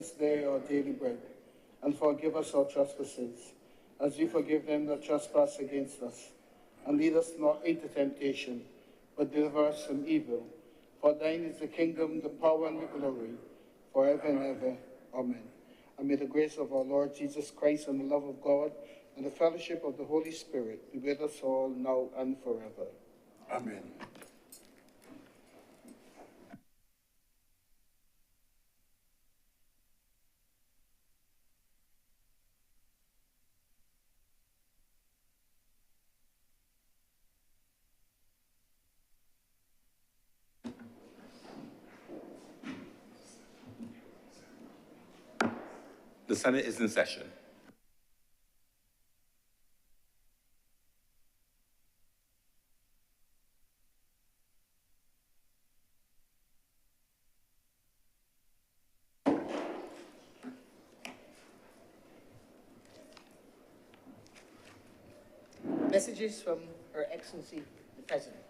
This day our daily bread, and forgive us our trespasses, as we forgive them that trespass against us. And lead us not into temptation, but deliver us from evil. For thine is the kingdom, the power, and the glory, forever and ever. Amen. And may the grace of our Lord Jesus Christ and the love of God and the fellowship of the Holy Spirit be with us all now and forever. Amen. The Senate is in session. Messages from Her Excellency, the President.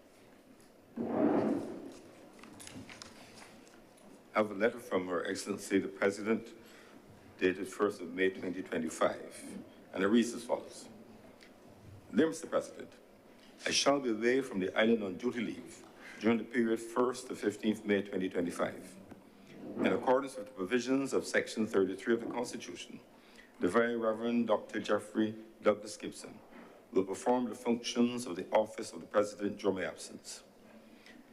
I have a letter from Her Excellency the President dated 1st of May 2025, and it reads as follows. Dear Mr. President, I shall be away from the island on duty leave during the period 1st to 15th May 2025. In accordance with the provisions of Section 33 of the Constitution, the Very Reverend Dr. Jeffrey Douglas Gibson will perform the functions of the office of the President during my absence.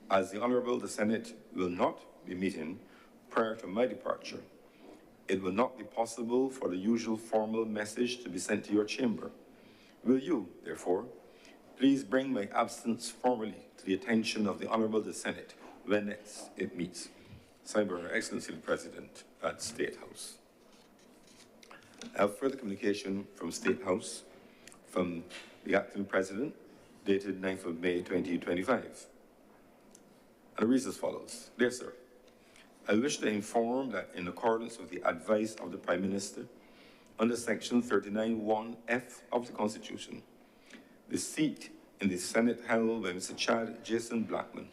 As the Honorable the Senate will not be meeting prior to my departure, it will not be possible for the usual formal message to be sent to your chamber. Will you, therefore, please bring my absence formally to the attention of the Honorable the Senate when next it meets? Signed by Her Excellency the President at State House. I have further communication from State House from the Acting President dated 9th of May 2025. And it reads as follows. Dear Sir, I wish to inform that in accordance with the advice of the Prime Minister, under Section 39(1)(f) of the Constitution, the seat in the Senate held by Mr. Chad Jason Blackman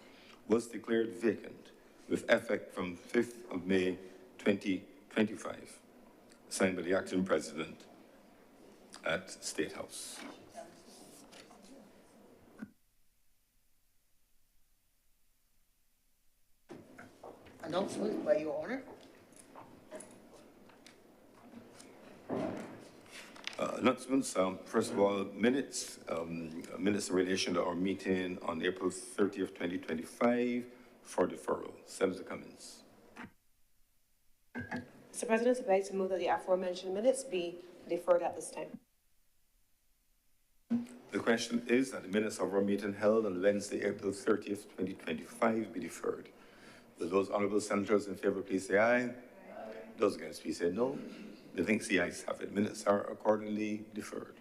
was declared vacant with effect from 5th of May 2025, signed by the Acting President at State House. Announcement by Your Honor. Announcements. First of all, minutes in relation to our meeting on April 30th, 2025 for deferral. Senator Cummins. Mr. President, I'd like to move that the aforementioned minutes be deferred at this time. The question is that the minutes of our meeting held on Wednesday, April 30th, 2025 be deferred. Will those honorable senators in favor please say aye? Aye. Those against please say no. The thinks the ayes have it. Minutes are accordingly deferred.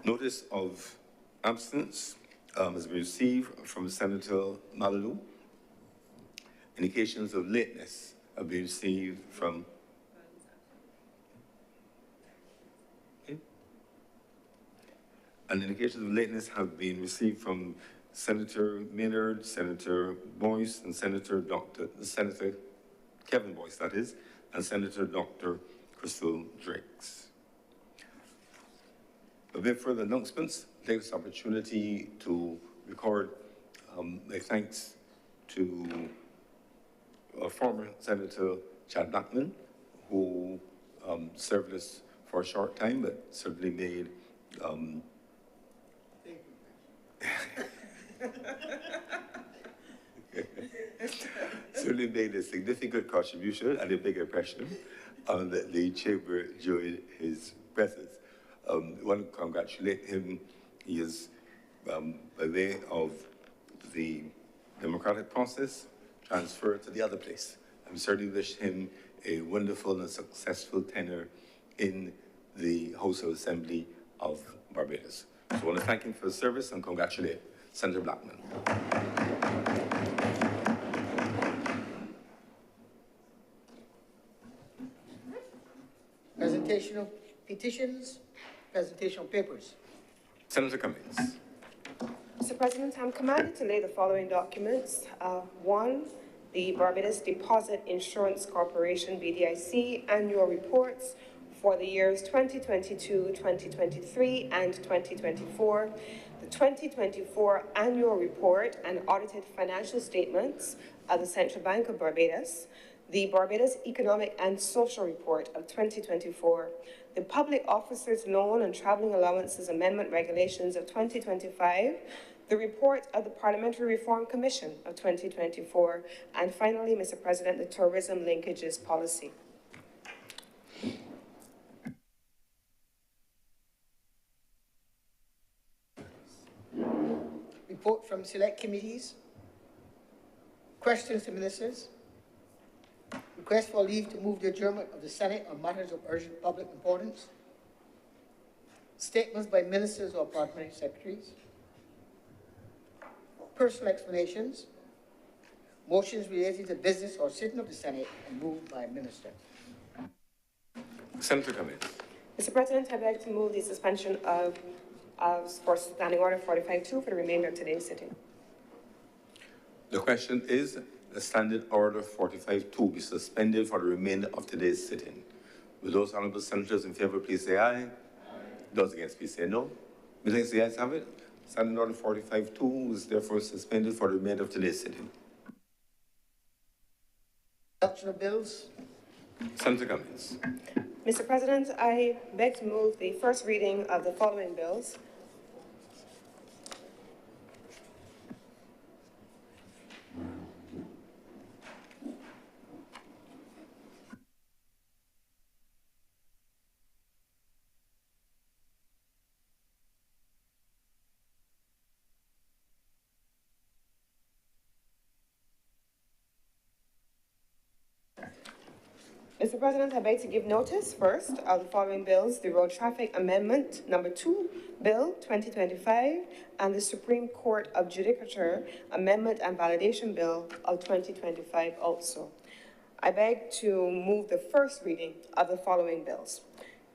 Notice of absence has been received from Senator Malalou. Indications of lateness have been received from and indications of lateness have been received from Senator Maynard, Senator Boyce, and Senator Kevin Boyce, that is, and Senator Dr. Crystal Drakes. A bit further announcements, take this opportunity to record my thanks to former Senator Chad Blackman, who served us for a short time, but certainly made certainly made a significant contribution and a big impression on the chamber during his presence. I want to congratulate him. He is, by way of the democratic process, transferred to the other place. I certainly wish him a wonderful and successful tenure in the House of Assembly of Barbados. So I want to thank him for his service and congratulate Senator Blackman. Presentation of petitions, presentation of papers. Senator Cummings. Mr. President, I'm commanded to lay the following documents. One, the Barbados Deposit Insurance Corporation, BDIC, annual reports for the years 2022, 2023, and 2024, the 2024 annual report and audited financial statements of the Central Bank of Barbados, the Barbados Economic and Social Report of 2024, the Public Officers Loan and Travelling Allowances Amendment Regulations of 2025, the report of the Parliamentary Reform Commission of 2024, and finally, Mr. President, the Tourism Linkages Policy. Report from select committees. Questions to ministers. Request for leave to move the adjournment of the Senate on matters of urgent public importance. Statements by ministers or parliamentary secretaries. Personal explanations. Motions relating to business or sitting of the Senate and moved by minister. Senator Cummings. Mr. President, I'd like to move the suspension for Standing Order 45-2 for the remainder of today's sitting. The question is, the Standing Order 45-2 be suspended for the remainder of today's sitting. Will those honorable senators in favor please say aye? Those against please say no. Millions the ayes have it. Standing Order 45-2 is therefore suspended for the remainder of today's sitting. Introduction of bills. Senator Cummings. Mr. President, I beg to move the first reading of the following bills. Mr. President, I beg to give notice first of the following bills: the Road Traffic Amendment Number 2 Bill 2025 and the Supreme Court of Judicature Amendment and Validation Bill of 2025 also. I beg to move the first reading of the following bills.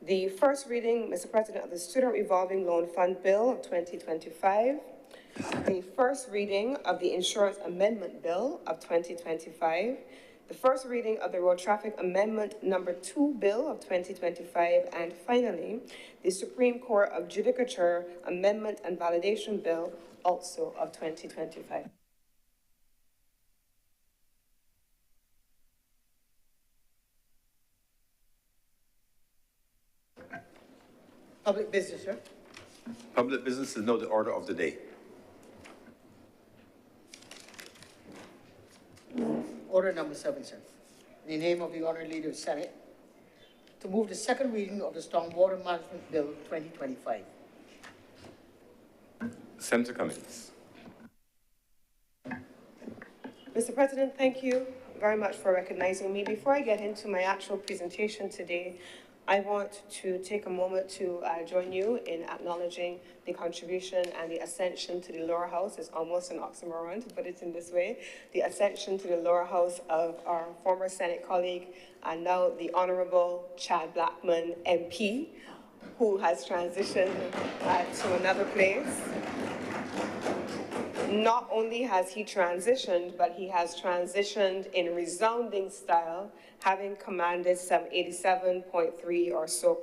The first reading, Mr. President, of the Student Revolving Loan Fund Bill of 2025, the first reading of the Insurance Amendment Bill of 2025, the first reading of the Road Traffic Amendment Number 2 Bill of 2025, and finally, the Supreme Court of Judicature Amendment and Validation Bill also of 2025. Public business, sir. Public business is now the order of the day. Order number 7, sir. In the name of the Honourable Leader of the Senate, to move the second reading of the Stormwater Management Bill 2025. Senator Cummings. Mr. President, thank you very much for recognizing me. Before I get into my actual presentation today, I want to take a moment to join you in acknowledging the contribution and the ascension to the lower house. It's almost an oxymoron to put it in this way. The ascension to the lower house of our former Senate colleague and now the Honorable Chad Blackman MP, who has transitioned to another place. Not only has he transitioned, but he has transitioned in resounding style, having commanded some 87.3% or so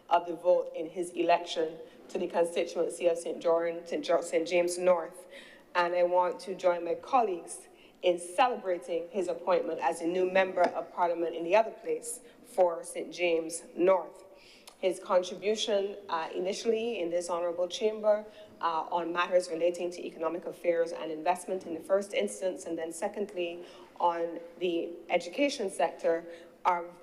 of the vote in his election to the constituency of St. James North. And I want to join my colleagues in celebrating his appointment as a new member of Parliament in the other place for St. James North. His contribution initially in this honorable chamber on matters relating to economic affairs and investment in the first instance, and then secondly on the education sector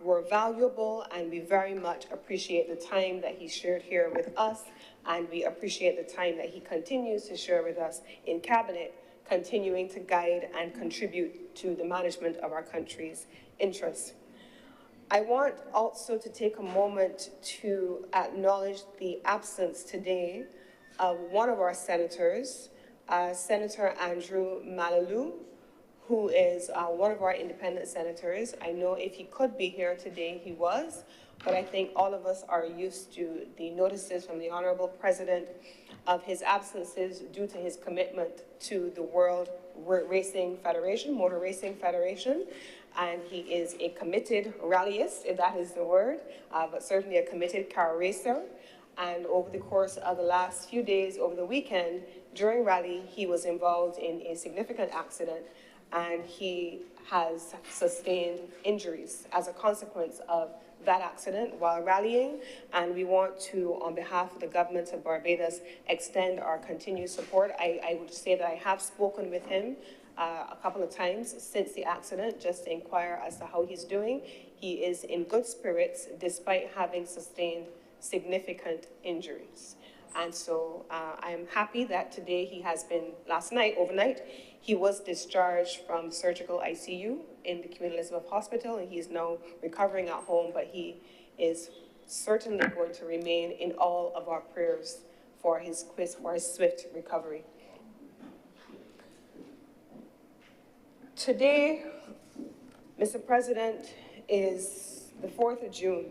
were valuable, and we very much appreciate the time that he shared here with us, and we appreciate the time that he continues to share with us in cabinet, continuing to guide and contribute to the management of our country's interests. I want also to take a moment to acknowledge the absence today of one of our senators, Senator Andrew Malalou, who is one of our independent senators. I know if he could be here today, he was, but I think all of us are used to the notices from the Honorable President of his absences due to his commitment to the World Racing Federation, Motor Racing Federation, and he is a committed rallyist, if that is the word, but certainly a committed car racer. And over the course of the last few days, over the weekend, during rally, he was involved in a significant accident, and he has sustained injuries as a consequence of that accident while rallying. And we want to, on behalf of the government of Barbados, extend our continued support. I would say that I have spoken with him a couple of times since the accident, just to inquire as to how he's doing. He is in good spirits despite having sustained significant injuries. And so I am happy that today he has been, last night, overnight, he was discharged from surgical ICU in the Queen Elizabeth Hospital, and he is now recovering at home, but he is certainly going to remain in all of our prayers for his swift recovery. Today, Mr. President, is the 4th of June.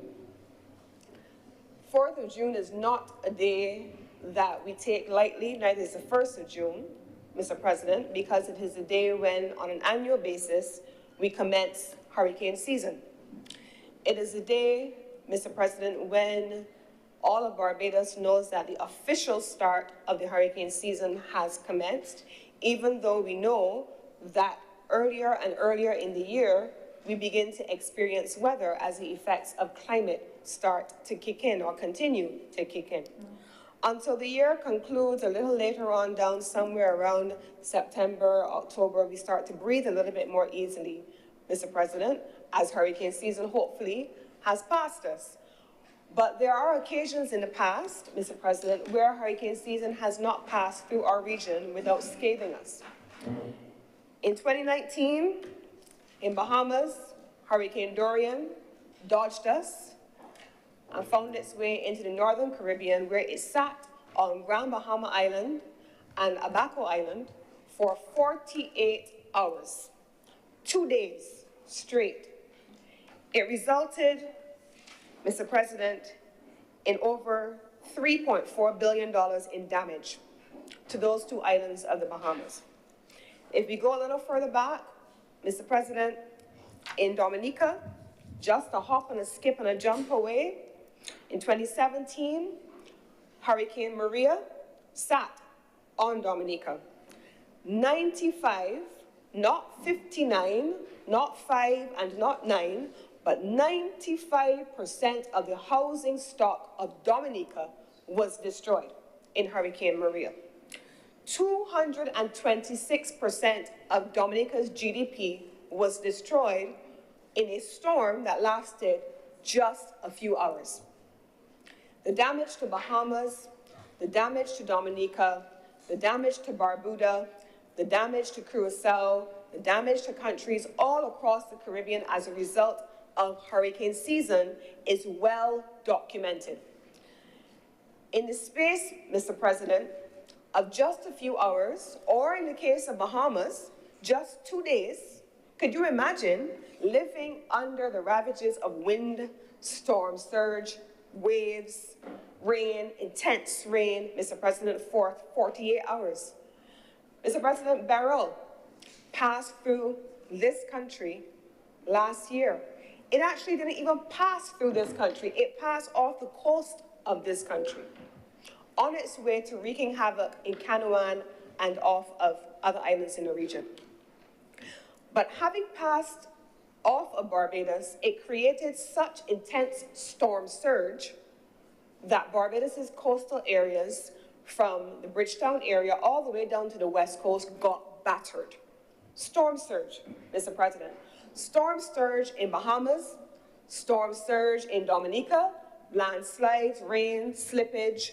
4th of June is not a day that we take lightly, neither is the 1st of June, Mr. President, because it is a day when, on an annual basis, we commence hurricane season. It is a day, Mr. President, when all of Barbados knows that the official start of the hurricane season has commenced, even though we know that earlier and earlier in the year, we begin to experience weather as the effects of climate start to kick in or continue to kick in. Until the year concludes a little later on, down somewhere around September, October, we start to breathe a little bit more easily, Mr. President, as hurricane season hopefully has passed us. But there are occasions in the past, Mr. President, where hurricane season has not passed through our region without scathing us. In 2019, in Bahamas, Hurricane Dorian dodged us and found its way into the Northern Caribbean, where it sat on Grand Bahama Island and Abaco Island for 48 hours, 2 days straight. It resulted, Mr. President, in over $3.4 billion in damage to those 2 islands of the Bahamas. If we go a little further back, Mr. President, in Dominica, just a hop and a skip and a jump away, in 2017, Hurricane Maria sat on Dominica. 95, not 59, not 5 and not 9, but 95% of the housing stock of Dominica was destroyed in Hurricane Maria. 226% of Dominica's GDP was destroyed in a storm that lasted just a few hours. The damage to Bahamas, the damage to Dominica, the damage to Barbuda, the damage to Curacao, the damage to countries all across the Caribbean as a result of hurricane season is well documented. In the space, Mr. President, of just a few hours, or in the case of Bahamas, just 2 days, could you imagine living under the ravages of wind, storm surge, waves, rain, intense rain, Mr. President, for 48 hours? Mr. President, Beryl passed through this country last year. It actually didn't even pass through this country. It passed off the coast of this country, on its way to wreaking havoc in Canouan and off of other islands in the region. But having passed off of Barbados, it created such intense storm surge that Barbados's coastal areas from the Bridgetown area all the way down to the west coast got battered. Storm surge, Mr. President. Storm surge in Bahamas, storm surge in Dominica, landslides, rain, slippage,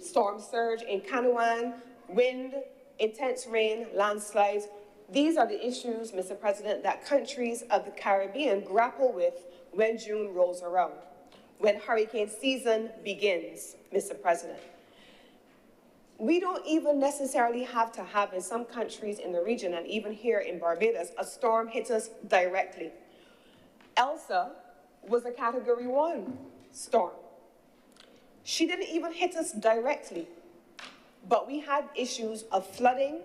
storm surge in Canouan, wind, intense rain, landslides. These are the issues, Mr. President, that countries of the Caribbean grapple with when June rolls around, when hurricane season begins, Mr. President. We don't even necessarily have to have, in some countries in the region, and even here in Barbados, a storm hit us directly. Elsa was a Category 1 storm. She didn't even hit us directly, but we had issues of flooding,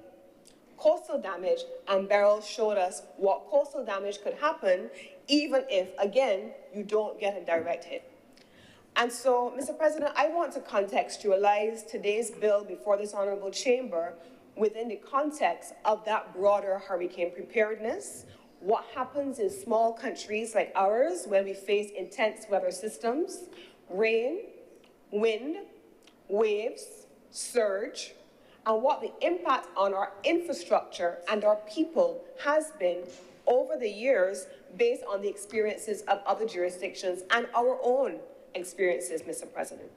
coastal damage, and Beryl showed us what coastal damage could happen even if, again, you don't get a direct hit. And so, Mr. President, I want to contextualize today's bill before this honorable chamber within the context of that broader hurricane preparedness. What happens in small countries like ours when we face intense weather systems, rain, wind, waves, surge, and what the impact on our infrastructure and our people has been over the years based on the experiences of other jurisdictions and our own experiences, Mr. President.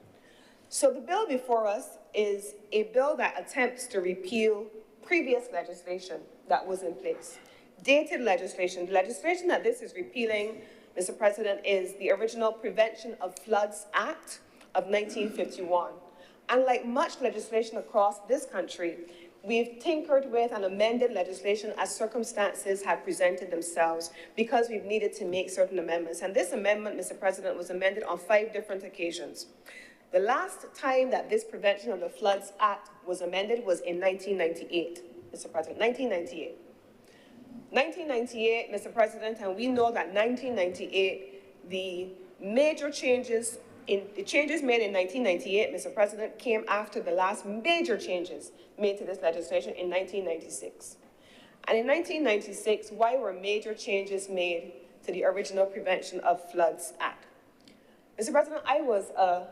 So the bill before us is a bill that attempts to repeal previous legislation that was in place. Dated legislation. The legislation that this is repealing, Mr. President, is the original Prevention of Floods Act of 1951. And like much legislation across this country, we've tinkered with and amended legislation as circumstances have presented themselves because we've needed to make certain amendments. And this amendment, Mr. President, was amended on 5 different occasions. The last time that this Prevention of the Floods Act was amended was in 1998, Mr. President, 1998. 1998, Mr. President, and we know that 1998, the major changes the changes made in 1998, Mr. President, came after the last major changes made to this legislation in 1996. And in 1996, why were major changes made to the original Prevention of Floods Act? Mr. President, I was a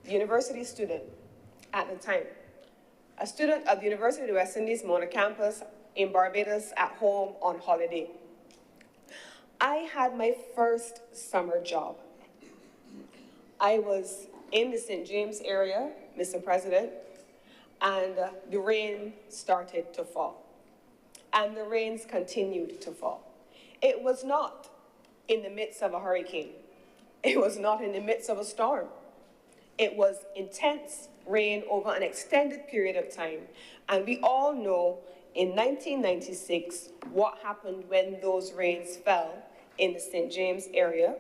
university student at the time, a student of the University of the West Indies Mona campus in Barbados at home on holiday. I had my first summer job. I was in the St. James area, Mr. President, and the rain started to fall. And the rains continued to fall. It was not in the midst of a hurricane. It was not in the midst of a storm. It was intense rain over an extended period of time. And we all know in 1996 what happened when those rains fell in the St. James area,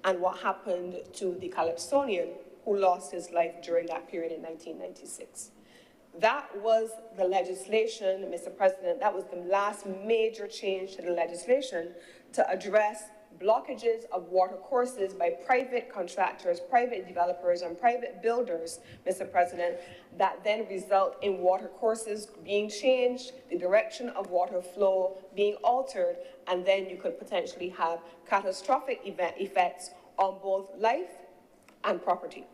and what happened to the Calypsonian who lost his life during that period in 1996. That was the legislation, Mr. President, that was the last major change to the legislation to address blockages of water courses by private contractors, private developers, and private builders, Mr. President, that then result in water courses being changed, the direction of water flow being altered, and then you could potentially have catastrophic effects on both life and property.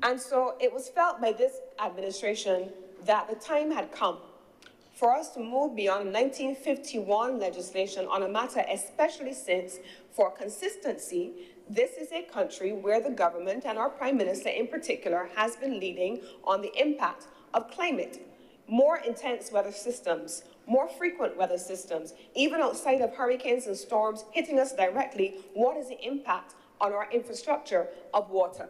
And so it was felt by this administration that the time had come for us to move beyond 1951 legislation on a matter, especially since, for consistency, this is a country where the government and our Prime Minister in particular has been leading on the impact of climate. More intense weather systems, more frequent weather systems, even outside of hurricanes and storms hitting us directly, what is the impact on our infrastructure of water?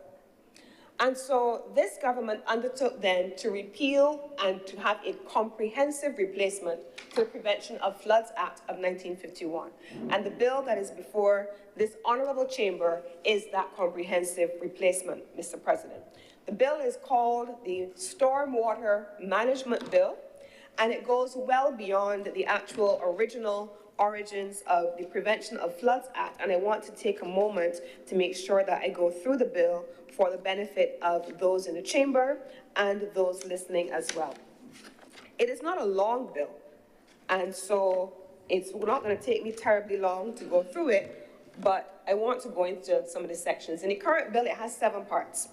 And so this government undertook then to repeal and to have a comprehensive replacement to the Prevention of Floods Act of 1951. And the bill that is before this honorable chamber is that comprehensive replacement, Mr. President. The bill is called the Stormwater Management Bill, and it goes well beyond the actual original origins of the Prevention of Floods Act, and I want to take a moment to make sure that I go through the bill for the benefit of those in the chamber and those listening as well. It is not a long bill, and so it's not going to take me terribly long to go through it, but I want to go into some of the sections. In the current bill, it has 7 parts.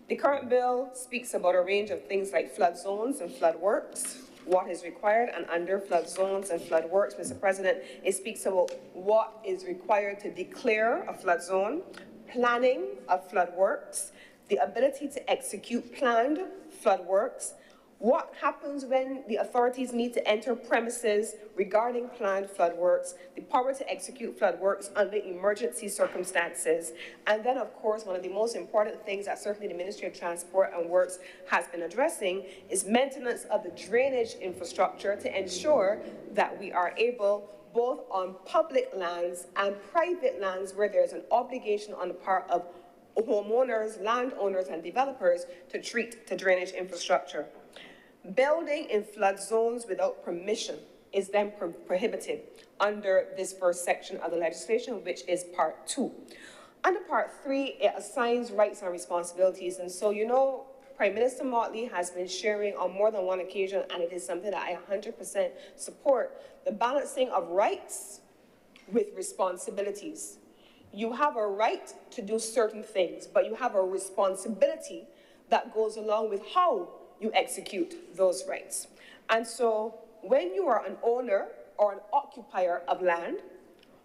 The current bill speaks about a range of things like flood zones and flood works, what is required and under flood zones and flood works, Mr. President. It speaks about what is required to declare a flood zone, planning of flood works, the ability to execute planned flood works, what happens when the authorities need to enter premises regarding planned flood works, the power to execute flood works under emergency circumstances, and then, of course, one of the most important things that certainly the Ministry of Transport and Works has been addressing is maintenance of the drainage infrastructure to ensure that we are able, both on public lands and private lands where there's an obligation on the part of homeowners, landowners, and developers to treat the drainage infrastructure. Building in flood zones without permission is then prohibited under this first section of the legislation, which is Part 2. Under Part 3, it assigns rights and responsibilities. And so, you know, Prime Minister Motley has been sharing on more than one occasion, and it is something that I 100% support, the balancing of rights with responsibilities. You have a right to do certain things, but you have a responsibility that goes along with how you execute those rights. And so when you are an owner or an occupier of land,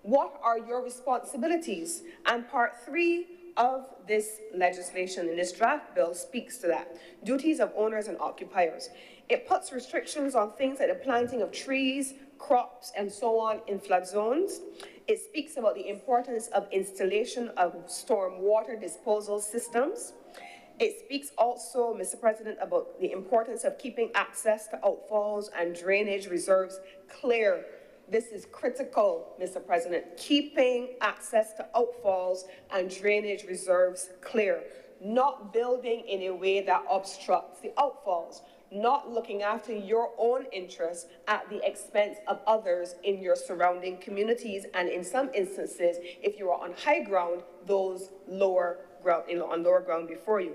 what are your responsibilities? And Part 3 of this legislation in this draft bill speaks to that. Duties of owners and occupiers. It puts restrictions on things like the planting of trees, crops, and so on in flood zones. It speaks about the importance of installation of storm water disposal systems. It speaks also, Mr. President, about the importance of keeping access to outfalls and drainage reserves clear. This is critical, Mr. President, keeping access to outfalls and drainage reserves clear, not building in a way that obstructs the outfalls, not looking after your own interests at the expense of others in your surrounding communities, and in some instances, if you are on high ground, those lower ground, on lower ground before you.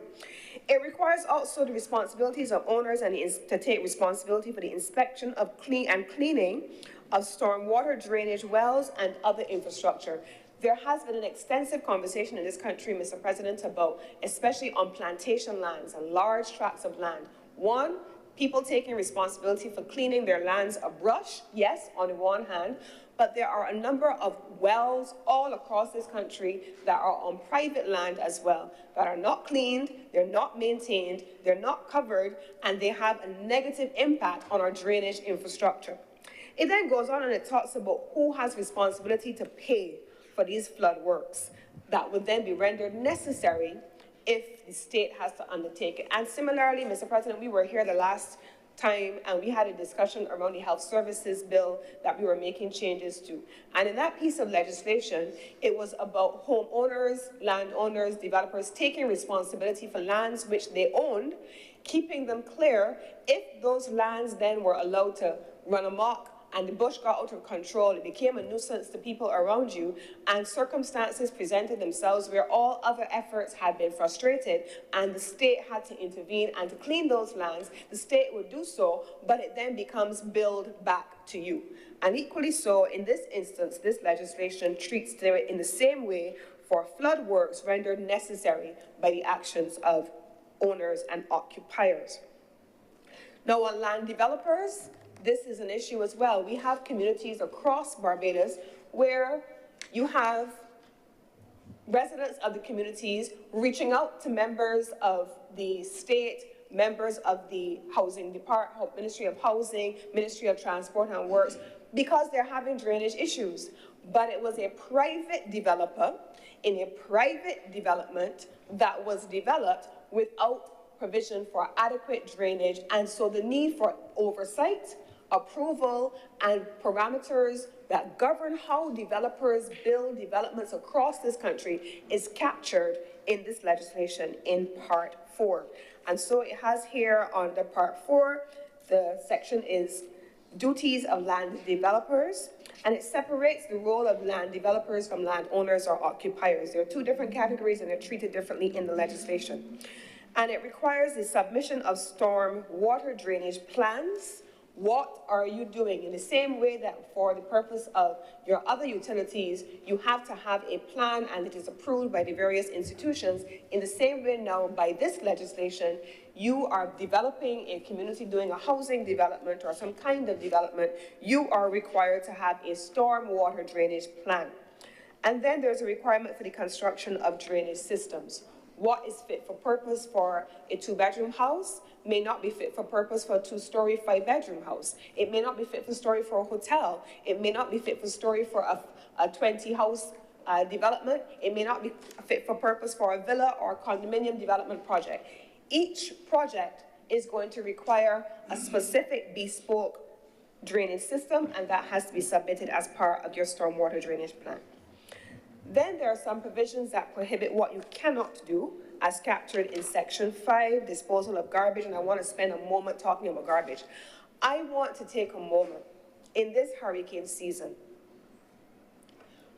It requires also the responsibilities of owners and to take responsibility for the inspection of cleaning of stormwater drainage wells and other infrastructure. There has been an extensive conversation in this country, Mr. President, about, especially on plantation lands and large tracts of land. One, people taking responsibility for cleaning their lands of brush, yes, on the one hand, but there are a number of wells all across this country that are on private land as well, that are not cleaned, they're not maintained, they're not covered, and they have a negative impact on our drainage infrastructure. It then goes on and it talks about who has responsibility to pay for these flood works that would then be rendered necessary if the state has to undertake it. And similarly, Mr. President, we were here the last time and we had a discussion around the health services bill that we were making changes to. And in that piece of legislation, it was about homeowners, landowners, developers taking responsibility for lands which they owned, keeping them clear. If those lands then were allowed to run amok and the bush got out of control, it became a nuisance to people around you, and circumstances presented themselves where all other efforts had been frustrated and the state had to intervene and to clean those lands, the state would do so, but it then becomes billed back to you. And equally so, in this instance, this legislation treats it in the same way for flood works rendered necessary by the actions of owners and occupiers. Now, on land developers, this is an issue as well. We have communities across Barbados where you have residents of the communities reaching out to members of the state, members of the Housing Department, Ministry of Housing, Ministry of Transport and Works, because they're having drainage issues. But it was a private developer in a private development that was developed without provision for adequate drainage, and so the need for oversight, approval, and parameters that govern how developers build developments across this country is captured in this legislation in Part 4. And so it has here under Part 4, the section is duties of land developers, and it separates the role of land developers from landowners or occupiers. There are two different categories and they're treated differently in the legislation. And it requires the submission of storm water drainage plans. What are you doing? In the same way that for the purpose of your other utilities, you have to have a plan and it is approved by the various institutions. In the same way now, by this legislation, you are developing a community, doing a housing development or some kind of development, you are required to have a storm water drainage plan. And then there's a requirement for the construction of drainage systems. What is fit for purpose for a 2-bedroom house may not be fit for purpose for a 2-story, 5-bedroom house. It may not be fit for story for a hotel. It may not be fit for story for a 20-house development. It may not be fit for purpose for a villa or a condominium development project. Each project is going to require a specific bespoke drainage system, and that has to be submitted as part of your stormwater drainage plan. Then there are some provisions that prohibit what you cannot do, as captured in Section 5, disposal of garbage, and I want to spend a moment talking about garbage. I want to take a moment in this hurricane season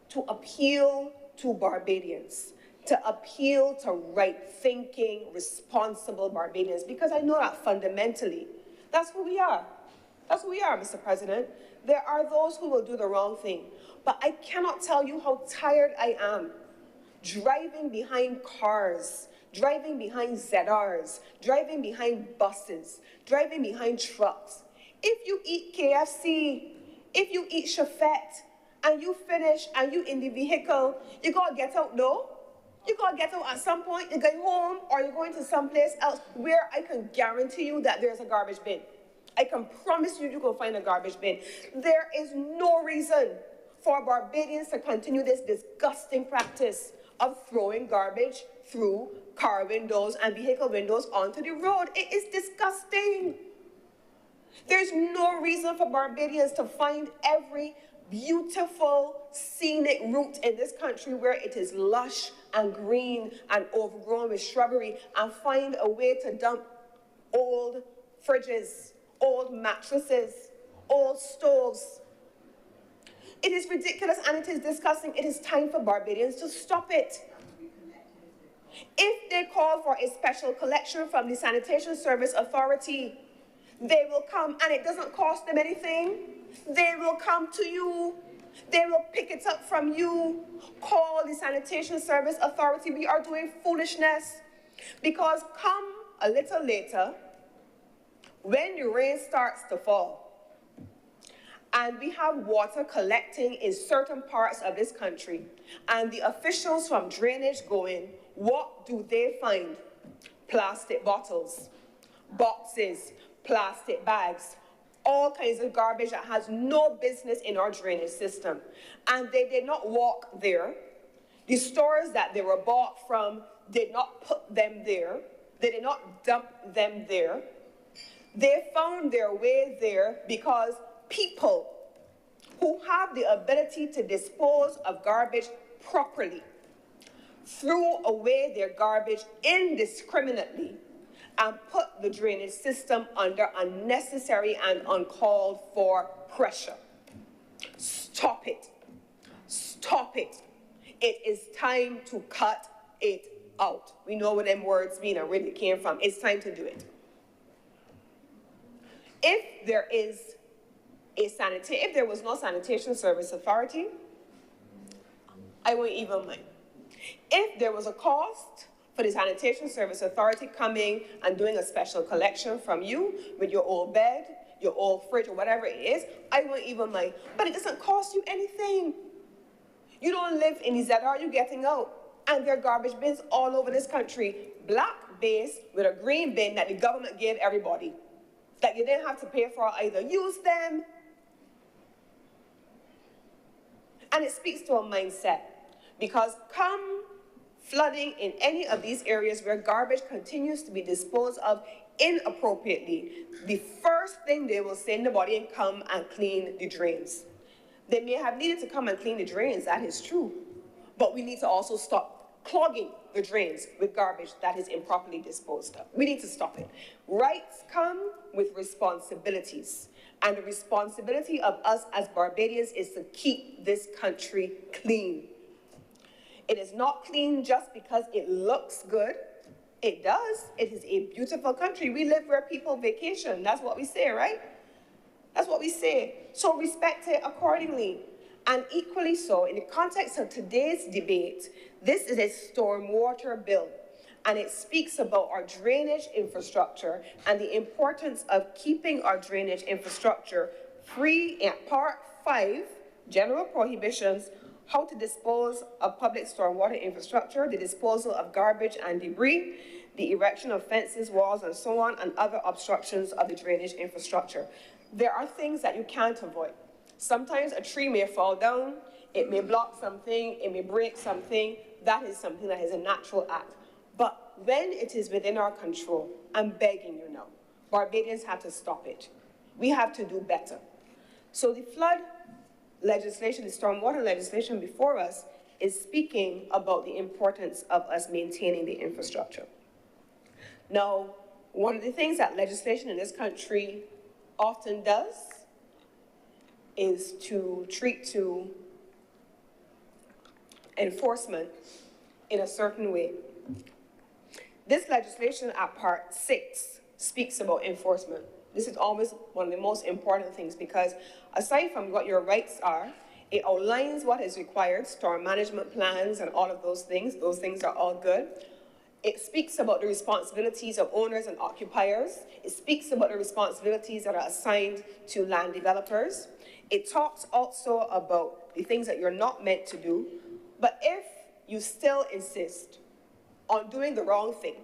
to appeal to Barbadians, to appeal to right-thinking, responsible Barbadians, because I know that fundamentally, that's who we are. That's who we are, Mr. President. There are those who will do the wrong thing, but I cannot tell you how tired I am driving behind cars, driving behind ZRs, driving behind buses, driving behind trucks. If you eat KFC, if you eat Chafette, and you finish and you in the vehicle, you gotta get out, no? You gotta get out at some point, you're going home or you're going to someplace else where I can guarantee you that there's a garbage bin. I can promise you can find a garbage bin. There is no reason for Barbadians to continue this disgusting practice of throwing garbage through car windows and vehicle windows onto the road. It is disgusting. There's no reason for Barbadians to find every beautiful scenic route in this country where it is lush and green and overgrown with shrubbery and find a way to dump old fridges, old mattresses, old stoves. It is ridiculous and it is disgusting. It is time for Barbadians to stop it. If they call for a special collection from the Sanitation Service Authority, they will come and it doesn't cost them anything. They will come to you. They will pick it up from you. Call the Sanitation Service Authority. We are doing foolishness because come a little later, when the rain starts to fall and we have water collecting in certain parts of this country and the officials from drainage go in, what do they find? Plastic bottles, boxes, plastic bags, all kinds of garbage that has no business in our drainage system. And they did not walk there. The stores that they were bought from did not put them there. They did not dump them there. They found their way there because people who have the ability to dispose of garbage properly threw away their garbage indiscriminately and put the drainage system under unnecessary and uncalled for pressure. Stop it. Stop it. It is time to cut it out. We know what them words mean and where they came from. It's time to do it. If there was no Sanitation Service Authority, I wouldn't even mind. If there was a cost for the Sanitation Service Authority coming and doing a special collection from you with your old bed, your old fridge, or whatever it is, I wouldn't even mind. But it doesn't cost you anything. You don't live in the ZR, you're getting out. And there are garbage bins all over this country, black base with a green bin that the government gave everybody, that you didn't have to pay for either. Use them. And it speaks to a mindset, because come flooding in any of these areas where garbage continues to be disposed of inappropriately, the first thing they will send the body and come and clean the drains. They may have needed to come and clean the drains, that is true, but we need to also stop clogging the drains with garbage that is improperly disposed of. We need to stop it. Rights come with responsibilities, and the responsibility of us as Barbadians is to keep this country clean. It is not clean just because it looks good. It does. It is a beautiful country. We live where people vacation. That's what we say, right? That's what we say. So respect it accordingly. And equally so, in the context of today's debate, this is a stormwater bill. And it speaks about our drainage infrastructure and the importance of keeping our drainage infrastructure free. In Part 5, General Prohibitions, how to dispose of public stormwater infrastructure, the disposal of garbage and debris, the erection of fences, walls, and so on, and other obstructions of the drainage infrastructure. There are things that you can't avoid. Sometimes a tree may fall down, it may block something, it may break something. That is something that is a natural act. But when it is within our control, I'm begging you now, Barbadians have to stop it. We have to do better. So the flood legislation, the stormwater legislation before us, is speaking about the importance of us maintaining the infrastructure. Now, one of the things that legislation in this country often does is to treat to enforcement in a certain way. This legislation at Part 6 speaks about enforcement. This is always one of the most important things because aside from what your rights are, it outlines what is required, storm management plans and all of those things. Those things are all good. It speaks about the responsibilities of owners and occupiers. It speaks about the responsibilities that are assigned to land developers. It talks also about the things that you're not meant to do. But if you still insist on doing the wrong thing,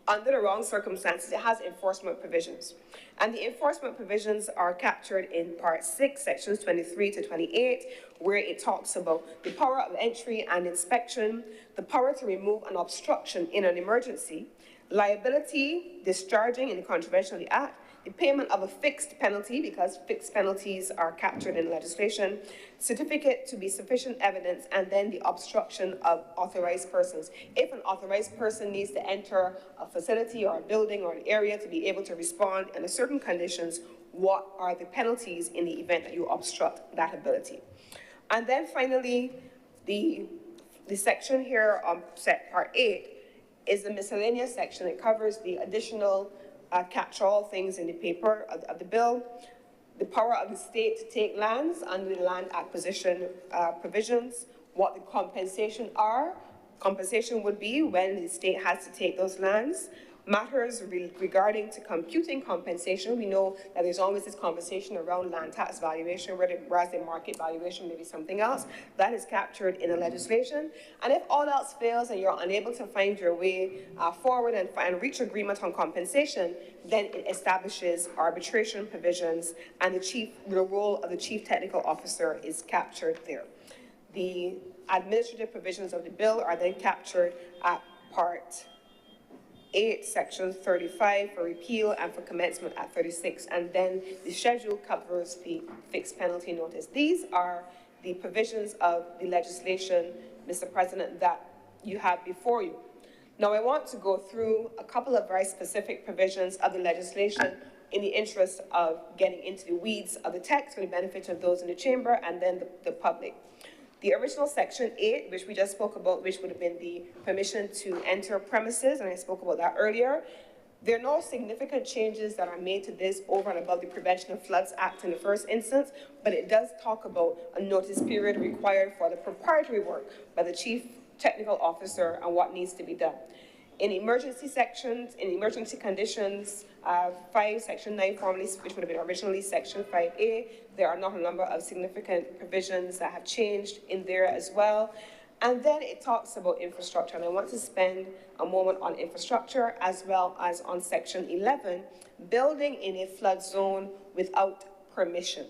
under the wrong circumstances, it has enforcement provisions. And the enforcement provisions are captured in Part 6, Sections 23 to 28, where it talks about the power of entry and inspection, the power to remove an obstruction in an emergency, liability discharging in the contravention of the Act, the payment of a fixed penalty, because fixed penalties are captured in legislation, certificate to be sufficient evidence, and then the obstruction of authorized persons. If an authorized person needs to enter a facility or a building or an area to be able to respond under certain conditions, what are the penalties in the event that you obstruct that ability? And then finally, the section here on Part 8 is the miscellaneous section. It covers the additional catch-all things in the paper of the bill, the power of the state to take lands under the land acquisition provisions, what the compensation would be when the state has to take those lands, matters regarding to computing compensation. We know that there's always this conversation around land tax valuation, whereas the market valuation may be something else. That is captured in the legislation. And if all else fails and you're unable to find your way forward and reach agreement on compensation, then it establishes arbitration provisions, and the role of the chief technical officer is captured there. The administrative provisions of the bill are then captured at Part 8, Section 35 for repeal and for commencement at 36, and then the schedule covers the fixed penalty notice. These are the provisions of the legislation, Mr. President, that you have before you. Now, I want to go through a couple of very specific provisions of the legislation in the interest of getting into the weeds of the text for the benefit of those in the chamber and then the public. The original Section 8, which we just spoke about, which would have been the permission to enter premises, and I spoke about that earlier, there are no significant changes that are made to this over and above the Prevention of Floods Act in the first instance, but it does talk about a notice period required for the preparatory work by the Chief Technical Officer and what needs to be done. In emergency sections, in emergency conditions, 5, Section 9, formerly, which would have been originally Section 5A, there are not a number of significant provisions that have changed in there as well. And then it talks about infrastructure, and I want to spend a moment on infrastructure as well as on Section 11, building in a flood zone without permission.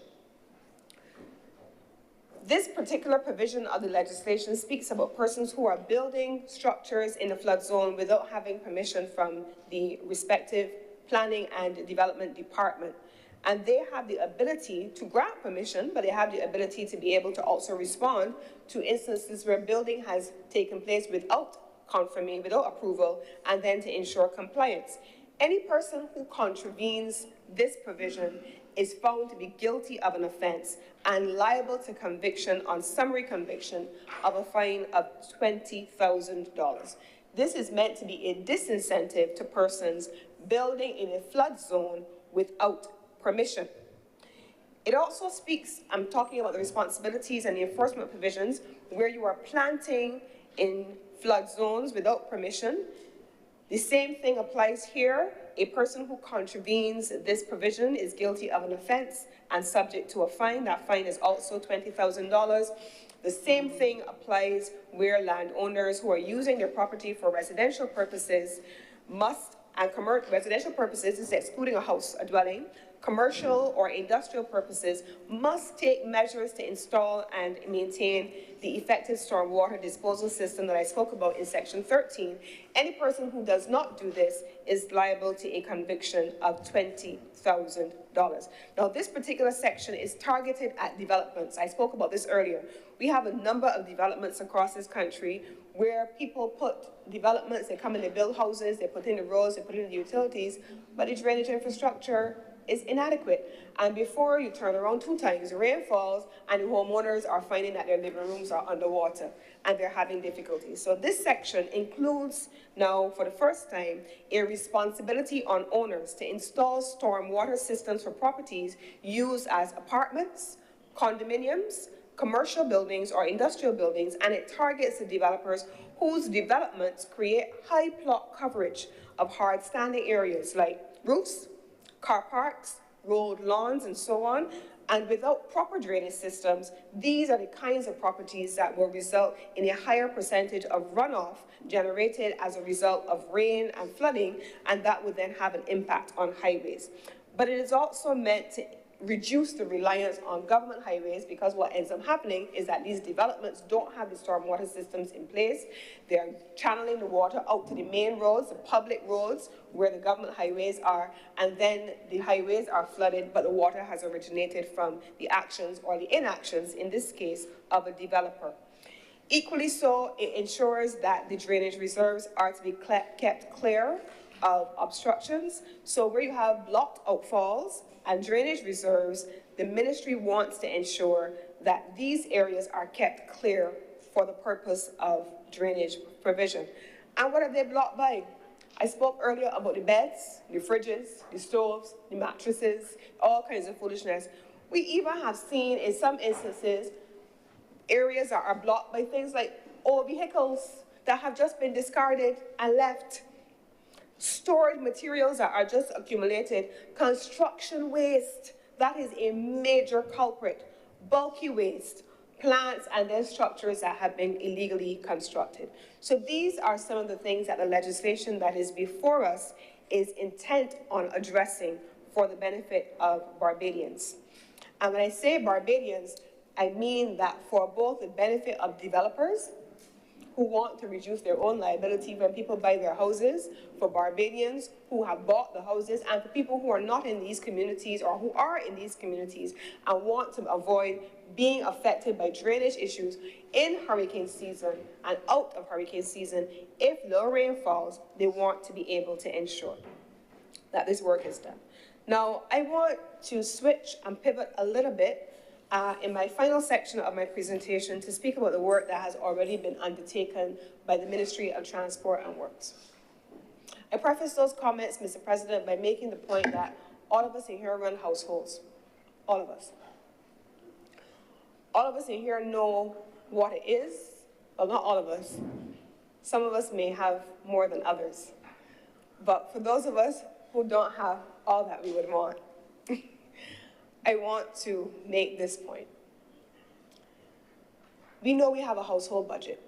This particular provision of the legislation speaks about persons who are building structures in the flood zone without having permission from the respective planning and development department. And they have the ability to grant permission, but they have the ability to be able to also respond to instances where building has taken place without confirming, without approval, and then to ensure compliance. Any person who contravenes this provision is found to be guilty of an offense and liable to conviction on summary conviction of a fine of $20,000. This is meant to be a disincentive to persons building in a flood zone without permission. It also speaks, I'm talking about the responsibilities and the enforcement provisions where you are planting in flood zones without permission. The same thing applies here. A person who contravenes this provision is guilty of an offense and subject to a fine. That fine is also $20,000. The same thing applies where landowners who are using their property for residential purposes must, and residential purposes is excluding a house, a dwelling, commercial or industrial purposes must take measures to install and maintain the effective stormwater disposal system that I spoke about in section 13. Any person who does not do this is liable to a conviction of $20,000. Now, this particular section is targeted at developments. I spoke about this earlier. We have a number of developments across this country where people put developments, they come and they build houses, they put in the roads, they put in the utilities, but the drainage infrastructure is inadequate. And before you turn around 2 times, the rain falls and the homeowners are finding that their living rooms are underwater and they're having difficulties. So this section includes now, for the first time, a responsibility on owners to install stormwater systems for properties used as apartments, condominiums, commercial buildings or industrial buildings, and it targets the developers whose developments create high plot coverage of hard standing areas like roofs, car parks, road lawns, and so on. And without proper drainage systems, these are the kinds of properties that will result in a higher percentage of runoff generated as a result of rain and flooding, and that would then have an impact on highways. But it is also meant to reduce the reliance on government highways, because what ends up happening is that these developments don't have the stormwater systems in place. They're channeling the water out to the main roads, the public roads, where the government highways are, and then the highways are flooded, but the water has originated from the actions or the inactions, in this case, of a developer. Equally so, it ensures that the drainage reserves are to be kept clear of obstructions. So where you have blocked outfalls and drainage reserves, the ministry wants to ensure that these areas are kept clear for the purpose of drainage provision. And what are they blocked by? I spoke earlier about the beds, the fridges, the stoves, the mattresses, all kinds of foolishness. We even have seen, in some instances, areas that are blocked by things like old vehicles that have just been discarded and left. Stored materials that are just accumulated, construction waste, that is a major culprit, bulky waste, plants and then structures that have been illegally constructed. So these are some of the things that the legislation that is before us is intent on addressing for the benefit of Barbadians. And when I say Barbadians, I mean that for both the benefit of developers who want to reduce their own liability when people buy their houses, for Barbadians who have bought the houses, and for people who are not in these communities or who are in these communities and want to avoid being affected by drainage issues in hurricane season and out of hurricane season. If low rain falls, they want to be able to ensure that this work is done. Now, I want to switch and pivot a little bit in my final section of my presentation to speak about the work that has already been undertaken by the Ministry of Transport and Works. I preface those comments, Mr. President, by making the point that all of us in here run households. All of us. All of us in here know what it is. Well, not all of us. Some of us may have more than others. But for those of us who don't have all that we would want, I want to make this point. We know we have a household budget.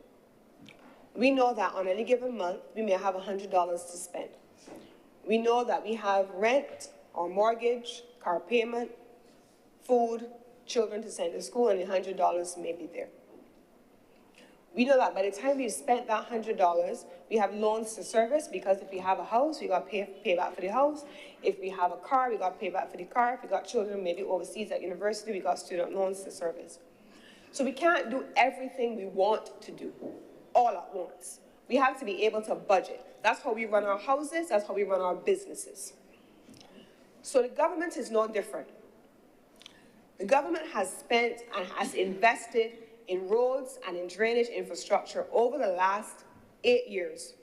We know that on any given month, we may have $100 to spend. We know that we have rent or mortgage, car payment, food, children to send to school, and $100 may be there. We know that by the time we've spent that $100, we have loans to service, because if we have a house, we got to pay back for the house. If we have a car, we got to pay back for the car. If we got children maybe overseas at university, we got student loans to service. So we can't do everything we want to do all at once. We have to be able to budget. That's how we run our houses. That's how we run our businesses. So the government is no different. The government has spent and has invested in roads and in drainage infrastructure over the last 8 years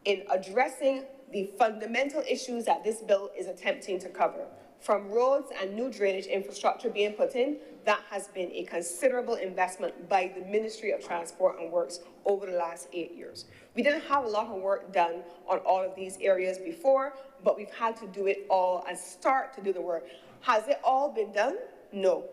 in addressing the fundamental issues that this bill is attempting to cover. From roads and new drainage infrastructure being put in, that has been a considerable investment by the Ministry of Transport and Works over the last 8 years. We didn't have a lot of work done on all of these areas before, but we've had to do it all and start to do the work. Has it all been done? No.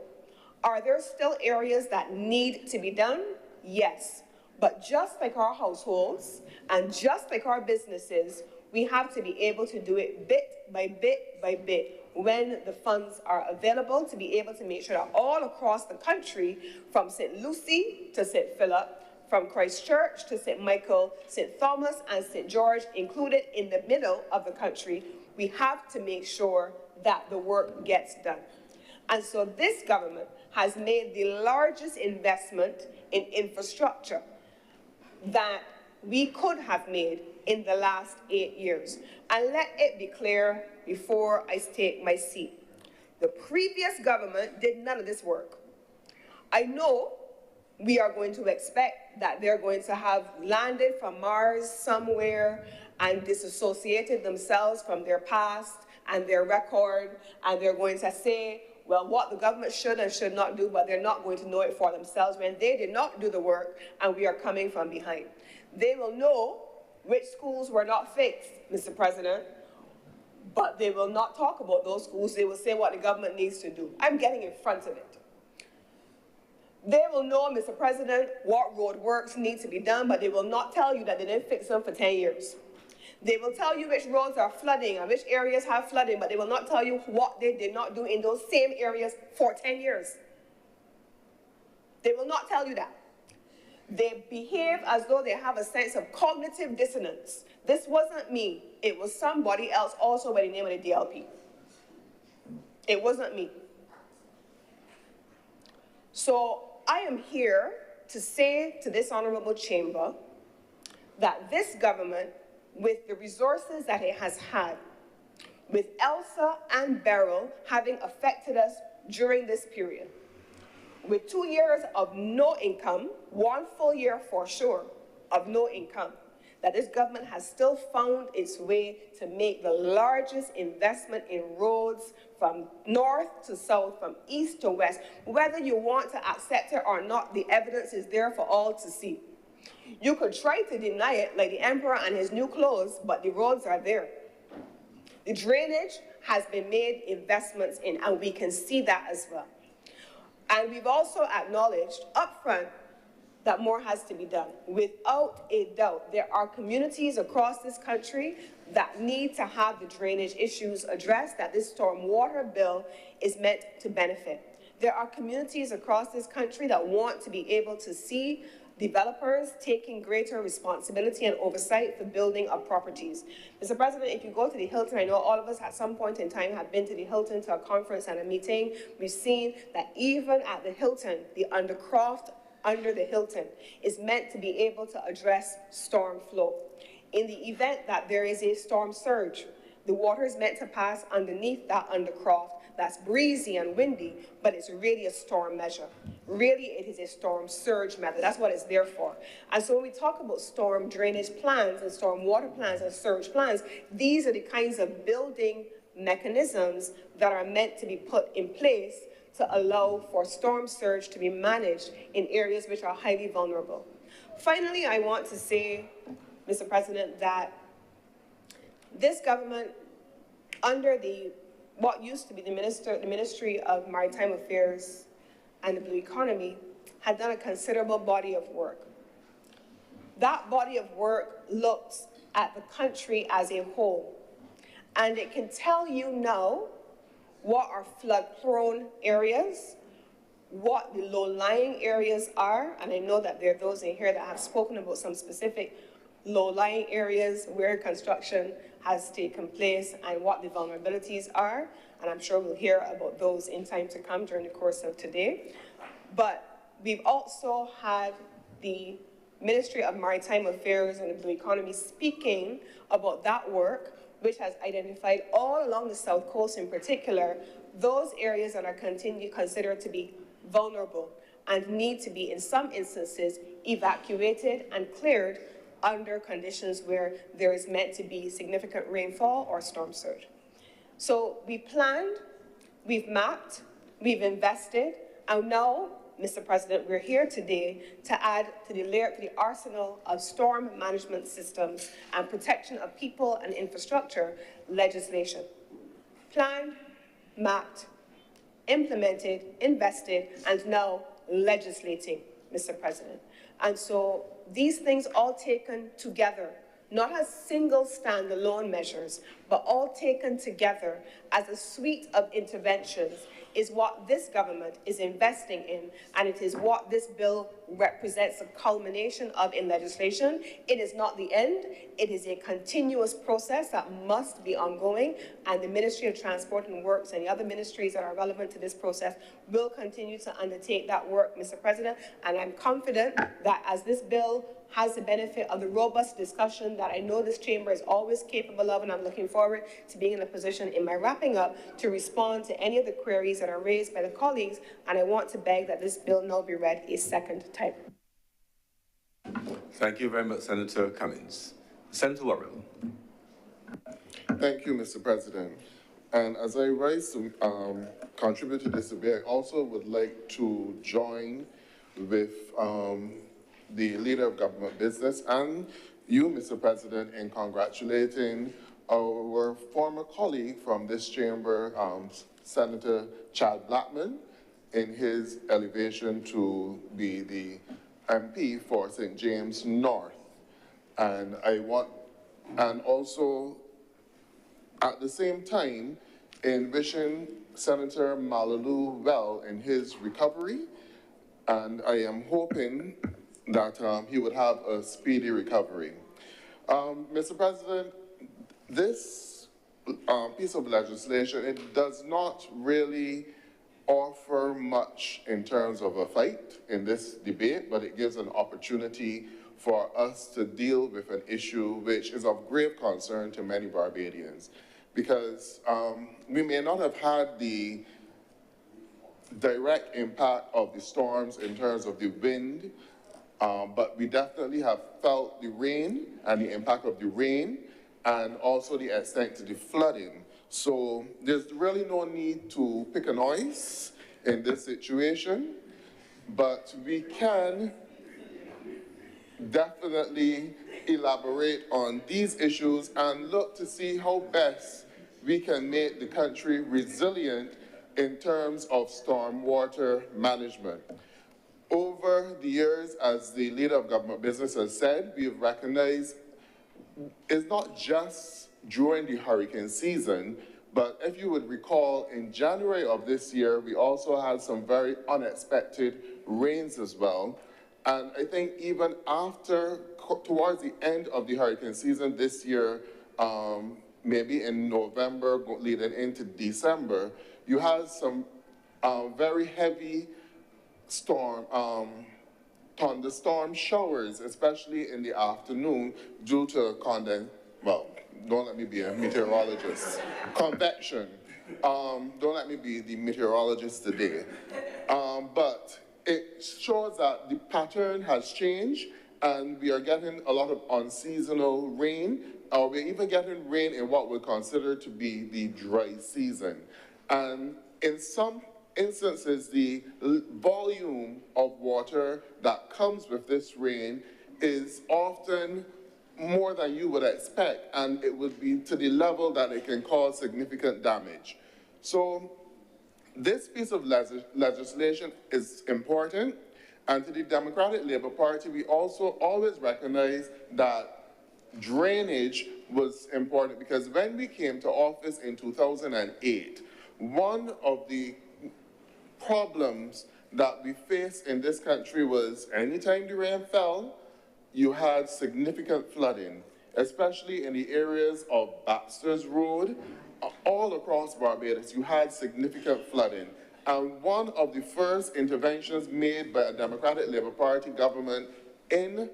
Are there still areas that need to be done? Yes. But just like our households and just like our businesses, we have to be able to do it bit by bit by bit, when the funds are available to be able to make sure that all across the country, from St. Lucie to St. Philip, from Christchurch to St. Michael, St. Thomas, and St. George, included in the middle of the country, we have to make sure that the work gets done. And so this government has made the largest investment in infrastructure that we could have made in the last 8 years. And let it be clear before I take my seat. The previous government did none of this work. I know we are going to expect that they're going to have landed from Mars somewhere and disassociated themselves from their past and their record, and they're going to say, well, what the government should and should not do, but they're not going to know it for themselves when they did not do the work and we are coming from behind. They will know which schools were not fixed, Mr. President, but they will not talk about those schools. They will say what the government needs to do. I'm getting in front of it. They will know, Mr. President, what road works need to be done, but they will not tell you that they didn't fix them for 10 years. They will tell you which roads are flooding and which areas have flooding, but they will not tell you what they did not do in those same areas for 10 years. They will not tell you that. They behave as though they have a sense of cognitive dissonance. This wasn't me. It was somebody else also by the name of the DLP. It wasn't me. So I am here to say to this honorable chamber that this government, with the resources that it has had, with Elsa and Beryl having affected us during this period, with 2 years of no income, 1 full year for sure of no income, that this government has still found its way to make the largest investment in roads from north to south, from east to west. Whether you want to accept it or not, the evidence is there for all to see. You could try to deny it like the emperor and his new clothes, but the roads are there. The drainage has been made investments in, and we can see that as well. And we've also acknowledged upfront that more has to be done. Without a doubt, there are communities across this country that need to have the drainage issues addressed, that this stormwater bill is meant to benefit. There are communities across this country that want to be able to see developers taking greater responsibility and oversight for building of properties. Mr. President, if you go to the Hilton, I know all of us at some point in time have been to the Hilton to a conference and a meeting. We've seen that even at the Hilton, the undercroft under the Hilton is meant to be able to address storm flow. In the event that there is a storm surge, the water is meant to pass underneath that undercroft that's breezy and windy, but it's really a storm measure. Really, it is a storm surge method. That's what it's there for. And so when we talk about storm drainage plans and storm water plans and surge plans, these are the kinds of building mechanisms that are meant to be put in place to allow for storm surge to be managed in areas which are highly vulnerable. Finally, I want to say, Mr. President, that this government, under what used to be the Ministry of Maritime Affairs and the Blue Economy, had done a considerable body of work. That body of work looks at the country as a whole, and it can tell you now what are flood-prone areas, what the low-lying areas are, and I know that there are those in here that have spoken about some specific low-lying areas where construction has taken place and what the vulnerabilities are, and I'm sure we'll hear about those in time to come during the course of today. But we've also had the Ministry of Maritime Affairs and the Blue Economy speaking about that work, which has identified all along the South Coast in particular, those areas that are considered to be vulnerable and need to be, in some instances, evacuated and cleared under conditions where there is meant to be significant rainfall or storm surge. So we planned, we've mapped, we've invested, and now, Mr. President, we're here today to add to the arsenal of storm management systems and protection of people and infrastructure legislation. Planned, mapped, implemented, invested, and now legislating, Mr. President. And so these things all taken together not as single standalone measures, but all taken together as a suite of interventions, is what this government is investing in, and it is what this bill represents a culmination of in legislation. It is not the end. It is a continuous process that must be ongoing, and the Ministry of Transport and Works and the other ministries that are relevant to this process will continue to undertake that work, Mr. President, and I'm confident that as this bill has the benefit of the robust discussion that I know this chamber is always capable of, and I'm looking forward to being in a position in my wrapping up to respond to any of the queries that are raised by the colleagues, and I want to beg that this bill now be read a second time. Thank you very much, Senator Cummings. Senator Worrell. Thank you, Mr. President. And as I rise to contribute to this debate, I also would like to join with the Leader of Government Business and you, Mr. President, in congratulating our former colleague from this chamber, Senator Chad Blackman, in his elevation to be the MP for St. James North. And also at the same time, in wishing Senator Malalu well in his recovery, and I am hoping that he would have a speedy recovery. Mr. President, this piece of legislation, it does not really offer much in terms of a fight in this debate, but it gives an opportunity for us to deal with an issue which is of grave concern to many Barbadians. Because we may not have had the direct impact of the storms in terms of the wind, but we definitely have felt the rain and the impact of the rain and also the extent to the flooding. So there's really no need to pick a noise in this situation, but we can definitely elaborate on these issues and look to see how best we can make the country resilient in terms of stormwater management. Over the years, as the Leader of Government Business has said, we have recognized it's not just during the hurricane season, but if you would recall, in January of this year, we also had some very unexpected rains as well. And I think even after, towards the end of the hurricane season this year, maybe in November leading into December, you had some very heavy thunderstorm showers, especially in the afternoon due to don't let me be a meteorologist. Convection. Don't let me be the meteorologist today. But it shows that the pattern has changed and we are getting a lot of unseasonal rain, or we're even getting rain in what we consider to be the dry season. And in some instances, the volume of water that comes with this rain is often more than you would expect, and it would be to the level that it can cause significant damage. So this piece of legislation is important, and to the Democratic Labour Party, we also always recognize that drainage was important, because when we came to office in 2008, one of the problems that we faced in this country was anytime the rain fell, you had significant flooding, especially in the areas of Baxter's Road. All across Barbados, you had significant flooding. And one of the first interventions made by a Democratic Labour Party government in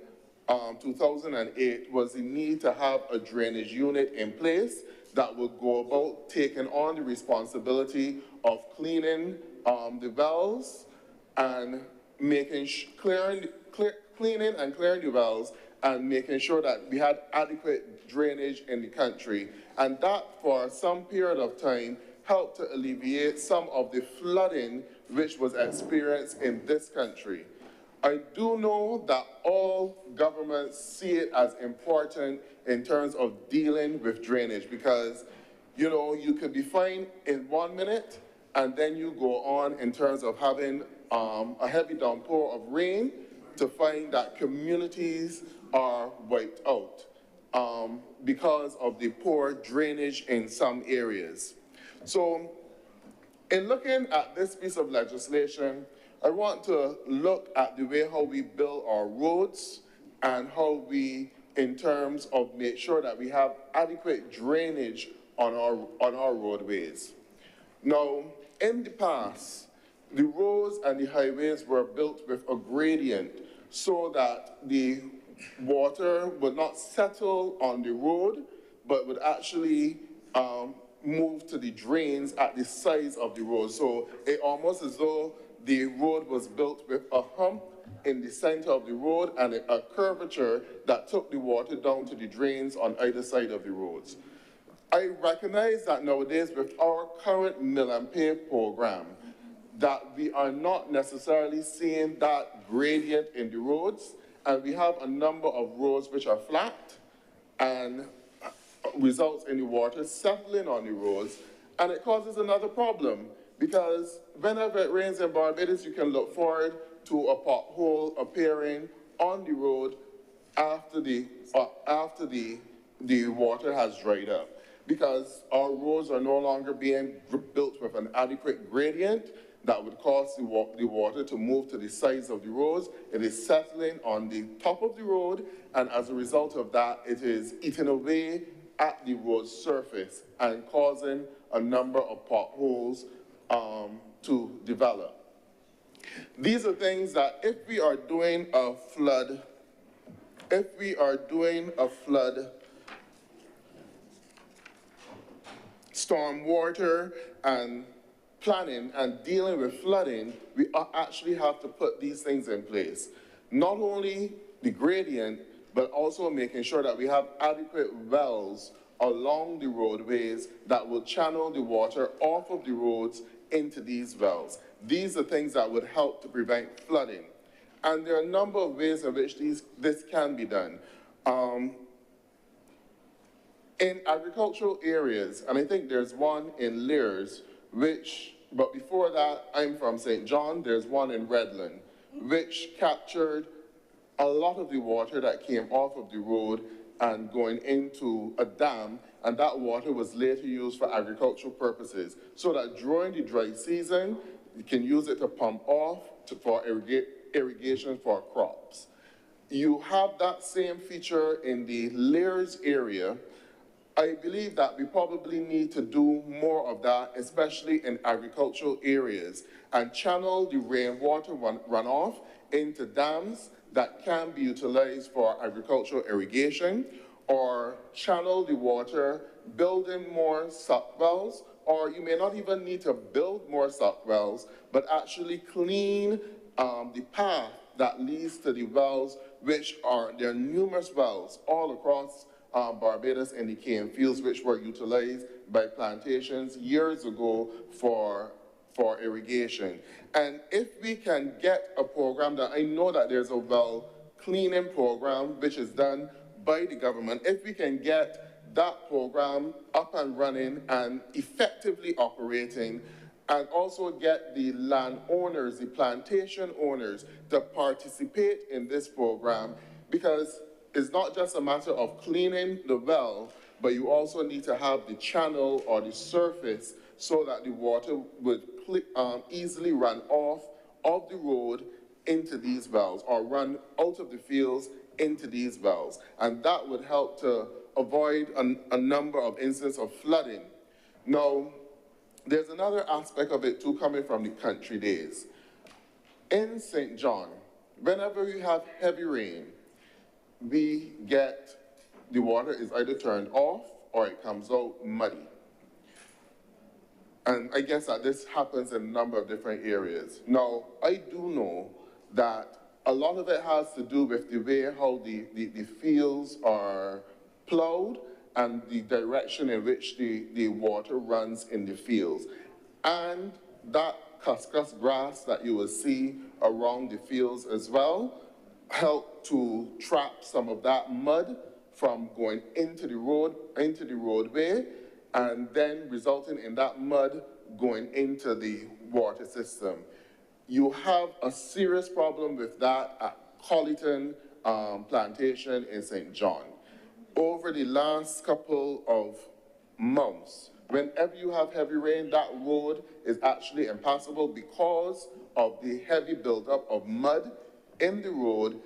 2008 was the need to have a drainage unit in place that would go about taking on the responsibility of cleaning the wells and cleaning and clearing the wells and making sure that we had adequate drainage in the country. And that, for some period of time, helped to alleviate some of the flooding which was experienced in this country. I do know that all governments see it as important in terms of dealing with drainage, because, you know, you could be fine in 1 minute and then you go on in terms of having a heavy downpour of rain to find that communities are wiped out. because of the poor drainage in some areas. So in looking at this piece of legislation, I want to look at the way how we build our roads and how we, in terms of make sure that we have adequate drainage on our roadways. Now, in the past, the roads and the highways were built with a gradient so that the water would not settle on the road, but would actually move to the drains at the sides of the road. So it almost as though the road was built with a hump in the center of the road and a curvature that took the water down to the drains on either side of the roads. I recognize that nowadays with our current mill and pave program, that we are not necessarily seeing that gradient in the roads, and we have a number of roads which are flat and results in the water settling on the roads, and it causes another problem because whenever it rains in Barbados, you can look forward to a pothole appearing on the road after the water has dried up, because our roads are no longer being built with an adequate gradient that would cause the water to move to the sides of the roads. It is settling on the top of the road, and as a result of that, it is eating away at the road surface and causing a number of potholes to develop. These are things that if we are doing a flood stormwater and planning and dealing with flooding, we actually have to put these things in place. Not only the gradient, but also making sure that we have adequate wells along the roadways that will channel the water off of the roads into these wells. These are things that would help to prevent flooding. And there are a number of ways in which this can be done. In agricultural areas, and I think there's one in Lears, but before that, I'm from St. John, there's one in Redland, which captured a lot of the water that came off of the road and going into a dam, and that water was later used for agricultural purposes, so that during the dry season, you can use it to pump off for irrigation for crops. You have that same feature in the Lears area. I believe that we probably need to do more of that, especially in agricultural areas, and channel the rainwater runoff into dams that can be utilized for agricultural irrigation, or channel the water, building more suck wells, or you may not even need to build more suck wells, but actually clean the path that leads to the wells, there are numerous wells all across Barbados in the cane fields, which were utilized by plantations years ago for irrigation. And if we can get a program that, I know that there's a well cleaning program which is done by the government, if we can get that program up and running and effectively operating, and also get the landowners, the plantation owners, to participate in this program, because it's not just a matter of cleaning the well, but you also need to have the channel or the surface so that the water would easily run off of the road into these wells, or run out of the fields into these wells. And that would help to avoid a number of instances of flooding. Now, there's another aspect of it too, coming from the country days. In St. John, whenever you have heavy rain, we get the water is either turned off or it comes out muddy. And I guess that this happens in a number of different areas. Now, I do know that a lot of it has to do with the way how the fields are plowed and the direction in which the water runs in the fields. And that cuscus grass that you will see around the fields as well help to trap some of that mud from going into the roadway, and then resulting in that mud going into the water system. You have a serious problem with that at Colleton Plantation in St. John. over the last couple of months, whenever you have heavy rain, that road is actually impassable because of the heavy buildup of mud in the road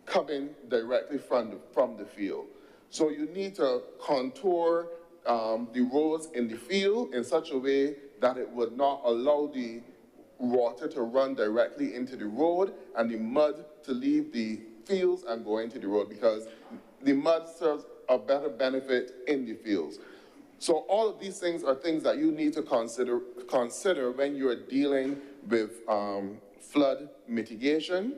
coming directly from the field. So you need to contour the roads in the field in such a way that it would not allow the water to run directly into the road and the mud to leave the fields and go into the road, because the mud serves a better benefit in the fields. So all of these things are things that you need to consider when you're dealing with flood mitigation,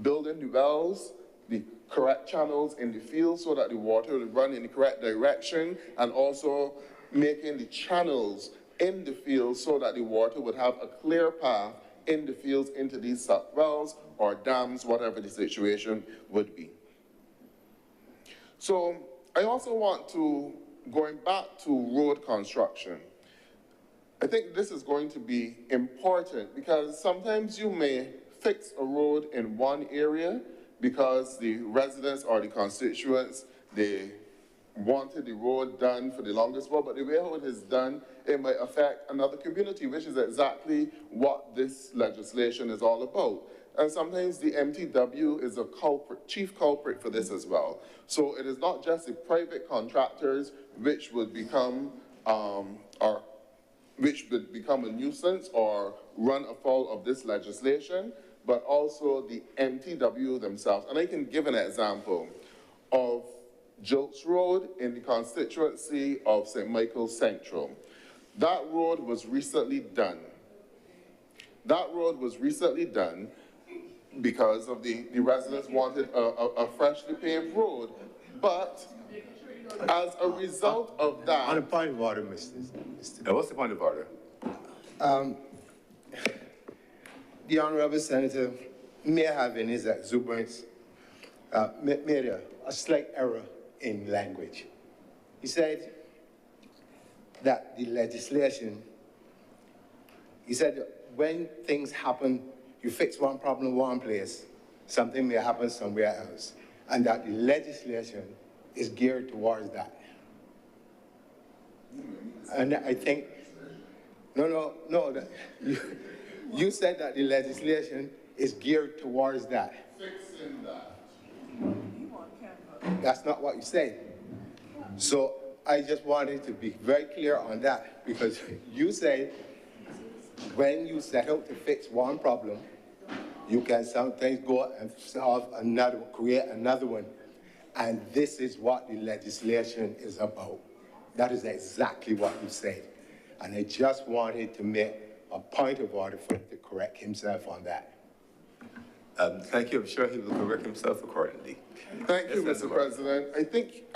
building the wells, the correct channels in the field so that the water will run in the correct direction, and also making the channels in the field so that the water would have a clear path in the fields into these suck wells or dams, whatever the situation would be. So I also want to, going back to road construction, I think this is going to be important because sometimes you may fix a road in one area because the residents or the constituents, they wanted the road done for the longest while, but the way how it is done, it might affect another community, which is exactly what this legislation is all about. And sometimes the MTW is a chief culprit for this as well. So it is not just the private contractors which would become a nuisance or run afoul of this legislation, but also the MTW themselves. And I can give an example of Jolts Road in the constituency of St. Michael Central. That road was recently done. That road was recently done because of the residents wanted a freshly paved road. But as a result of that... On a point of order, Mr. What's the point of order? The Honorable Senator may have in his exuberance made a slight error in language. He said that the legislation, he said when things happen, you fix one problem in one place, something may happen somewhere else, and that the legislation is geared towards that. And I think, no, you said that the legislation is geared towards that. Fixing that. That's not what you said. So I just wanted to be very clear on that, because you said when you set out to fix one problem, you can sometimes go and solve another, create another one. And this is what the legislation is about. That is exactly what you said. And I just wanted to make a point of order for him to correct himself on that. Thank you. I'm sure he will correct himself accordingly. Thank you, Yes, Mr. President. I think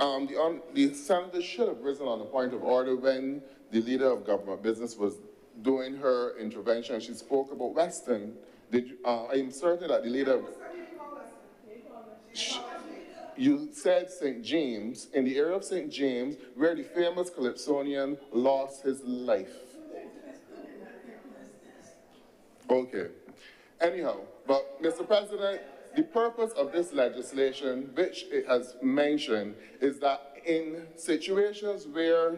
the senator should have risen on the point of order when the leader of government business was doing her intervention. She spoke about Weston. I am certain that the leader... You said St. James, in the area of St. James, where the famous Calypsonian lost his life. Okay. Anyhow, but Mr. President, the purpose of this legislation, which it has mentioned, is that in situations where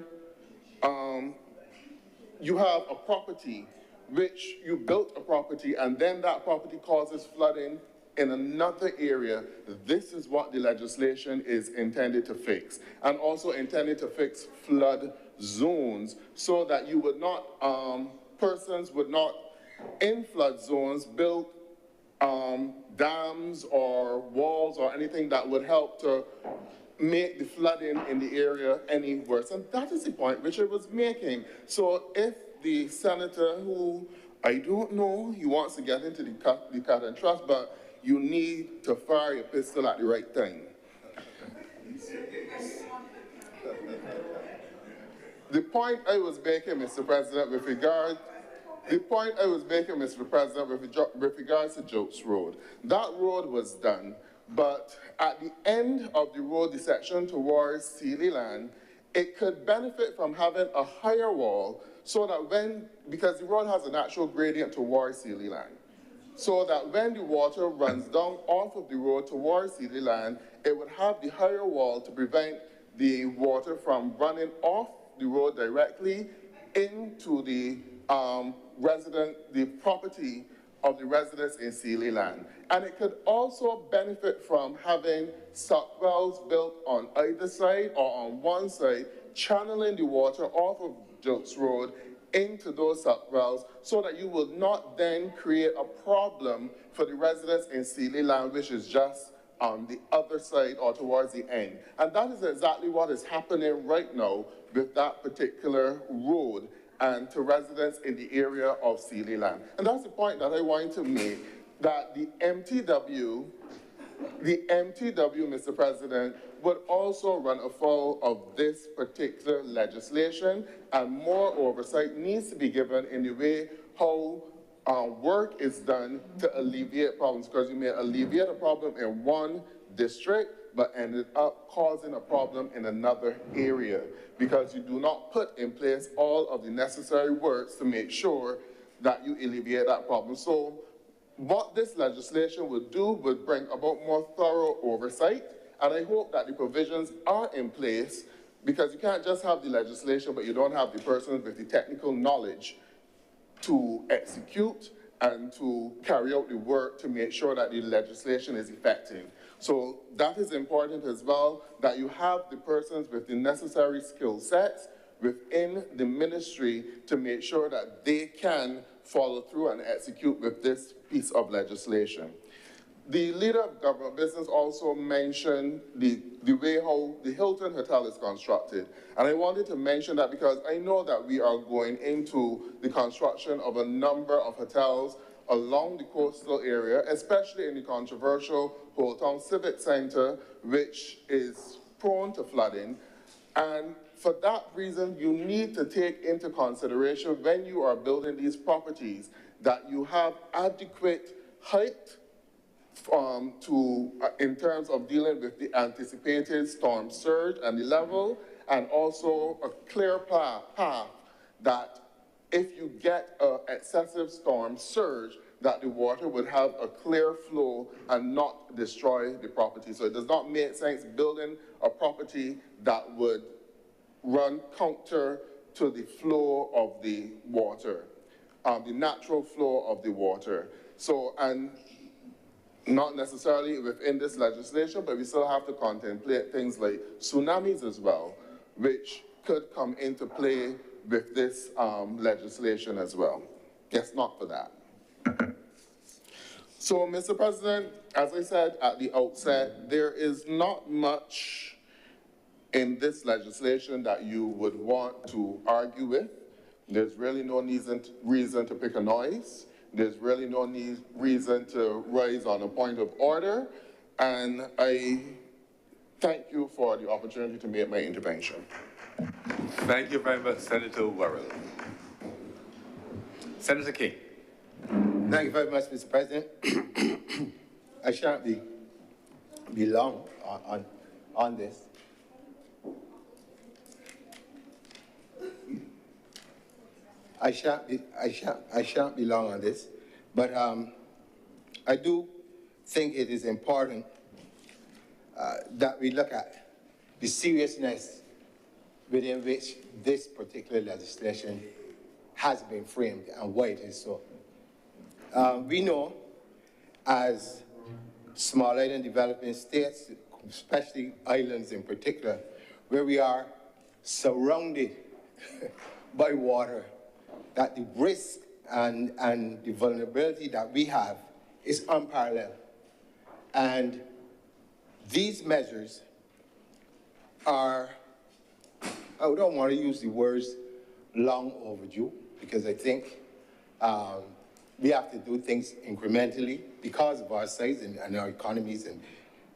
you have a property, which you built a property and then that property causes flooding in another area, this is what the legislation is intended to fix. And also intended to fix flood zones so that you would not, persons would not in flood zones build dams or walls or anything that would help to make the flooding in the area any worse. And that is the point Richard was making. So if the senator, who I don't know, he wants to get into the cut and trust, but you need to fire your pistol at the right time. The point I was making, Mr. President, with regards to Jolts Road, that road was done, but at the end of the road, the section towards Sealy Land, it could benefit from having a higher wall so that because the road has a natural gradient towards Sealy Land. so that when the water runs down off of the road towards Sealy Land, it would have the higher wall to prevent the water from running off the road directly into the the property of the residents in Sealy Land. And it could also benefit from having suck wells built on either side or on one side, channeling the water off of Jokes Road into those suck wells so that you will not then create a problem for the residents in Sealy Land, which is just on the other side or towards the end. And that is exactly what is happening right now with that particular road and to residents in the area of Sealy Land. And that's the point that I want to make, that the MTW, Mr. President, would also run afoul of this particular legislation, and more oversight needs to be given in the way how work is done to alleviate problems, because you may alleviate a problem in one district, but ended up causing a problem in another area, because you do not put in place all of the necessary works to make sure that you alleviate that problem. So what this legislation would do would bring about more thorough oversight, and I hope that the provisions are in place, because you can't just have the legislation, but you don't have the persons with the technical knowledge to execute and to carry out the work to make sure that the legislation is effective. So that is important as well, that you have the persons with the necessary skill sets within the ministry to make sure that they can follow through and execute with this piece of legislation. The leader of government business also mentioned the way how the Hilton Hotel is constructed. And I wanted to mention that because I know that we are going into the construction of a number of hotels along the coastal area, especially in the controversial Old Town Civic Center, which is prone to flooding. And for that reason, you need to take into consideration when you are building these properties that you have adequate height in terms of dealing with the anticipated storm surge and the level, and also a clear path that if you get an excessive storm surge, that the water would have a clear flow and not destroy the property. So it does not make sense building a property that would run counter to the flow of the water, the natural flow of the water. So, and not necessarily within this legislation, but we still have to contemplate things like tsunamis as well, which could come into play with this legislation as well. Guess not for that. So, Mr. President, as I said at the outset, there is not much in this legislation that you would want to argue with. There's really no reason to pick a noise. There's really no reason to rise on a point of order. And I thank you for the opportunity to make my intervention. Thank you very much, Senator Worrell. Senator King. Thank you very much, Mr. President. I shan't be long on this. I shan't be long on this, but I do think it is important that we look at the seriousness within which this particular legislation has been framed and why it is so. We know as small island developing states, especially islands in particular, where we are surrounded by water, that the risk and the vulnerability that we have is unparalleled. And these measures are, I don't want to use the words long overdue, because I think we have to do things incrementally because of our size and our economies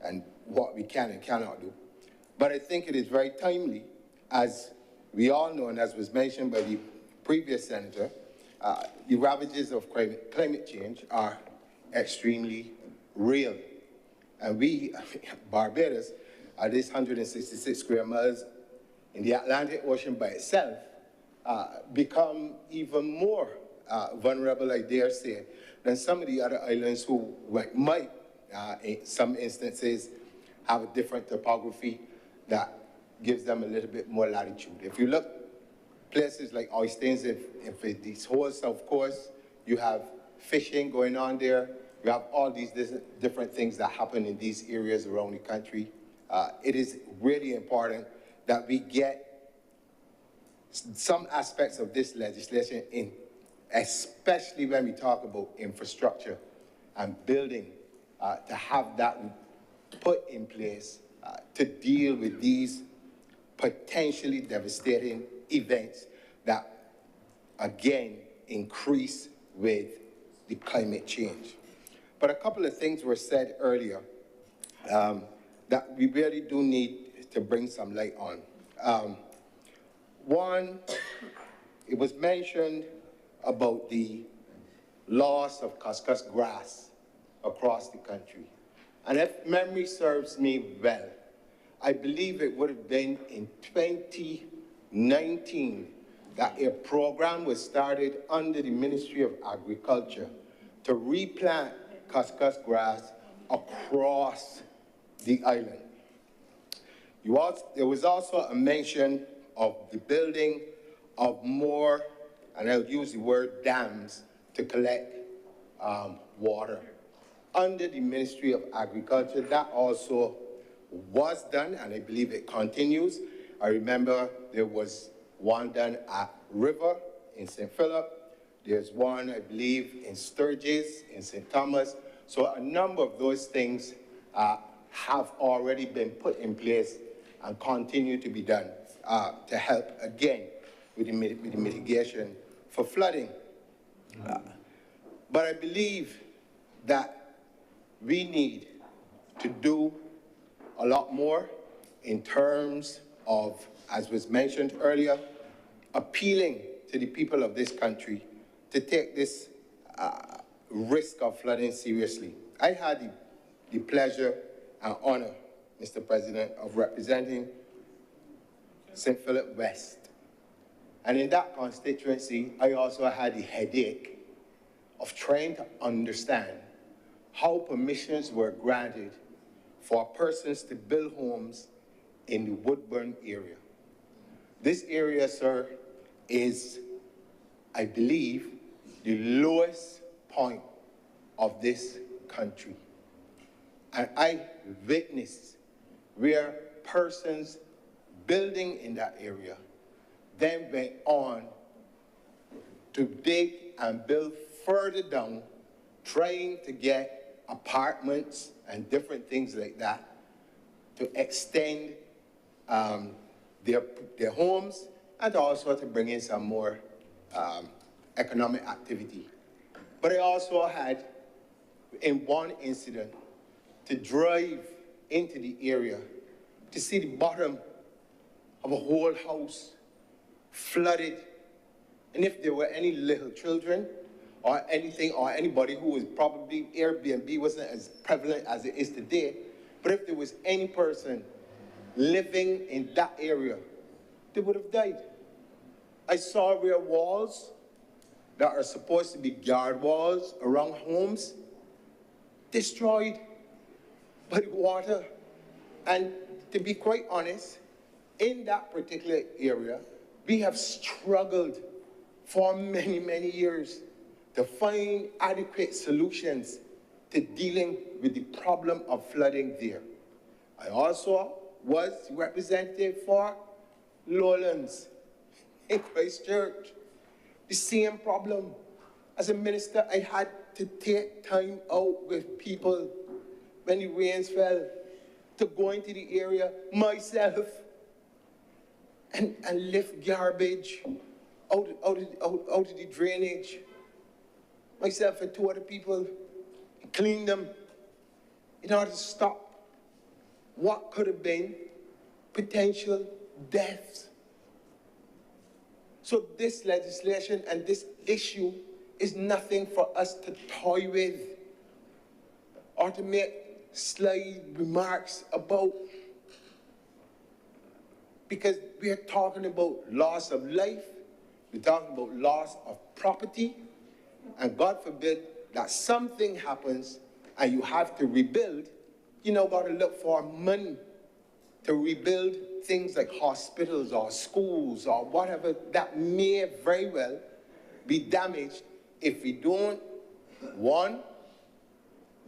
and what we can and cannot do. But I think it is very timely, as we all know, and as was mentioned by the previous senator, the ravages of climate change are extremely real. And we, Barbados, at this 166 square miles in the Atlantic Ocean by itself, become even more vulnerable, I dare say. than some of the other islands who might, in some instances, have a different topography that gives them a little bit more latitude. If you look places like Oistins, if it's whole South Coast, you have fishing going on there. You have all these different things that happen in these areas around the country. It is really important that we get some aspects of this legislation in, especially when we talk about infrastructure and building, to have that put in place to deal with these potentially devastating events that, again, increase with the climate change. But a couple of things were said earlier that we really do need to bring some light on. One, it was mentioned about the loss of cuscus grass across the country. And if memory serves me well, I believe it would have been in 2019 that a program was started under the Ministry of Agriculture to replant cuscus grass across the island. There was also a mention of the building of more, and I'll use the word dams, to collect water. Under the Ministry of Agriculture, that also was done, and I believe it continues. I remember there was one done at River in St. Philip. There's one, I believe, in Sturgis, in St. Thomas. So a number of those things have already been put in place and continue to be done to help, again, with the mitigation for flooding. But I believe that we need to do a lot more in terms of, as was mentioned earlier, appealing to the people of this country to take this risk of flooding seriously. I had the pleasure and honor, Mr. President, of representing St. Philip West. And in that constituency, I also had the headache of trying to understand how permissions were granted for persons to build homes in the Woodburn area. This area, sir, is, I believe, the lowest point of this country. And I witnessed where persons building in that area then went on to dig and build further down, trying to get apartments and different things like that to extend their homes and also to bring in some more economic activity. But I also had, in one incident, to drive into the area to see the bottom of a whole house flooded. And if there were any little children or anything, or anybody who was probably, Airbnb wasn't as prevalent as it is today, but if there was any person living in that area, they would have died. I saw where walls that are supposed to be guard walls around homes destroyed by the water. And to be quite honest, in that particular area, we have struggled for many, many years to find adequate solutions to dealing with the problem of flooding there. I also was representative for Lowlands in Christchurch. The same problem. As a minister, I had to take time out with people when the rains fell to go into the area myself and lift garbage out of the drainage. Myself and two other people, and clean them in order to stop what could have been potential deaths. So this legislation and this issue is nothing for us to toy with or to make sly remarks about, because we are talking about loss of life, we're talking about loss of property, and God forbid, that something happens and you have to rebuild, you now got to look for money to rebuild things like hospitals or schools or whatever that may very well be damaged if we don't, one,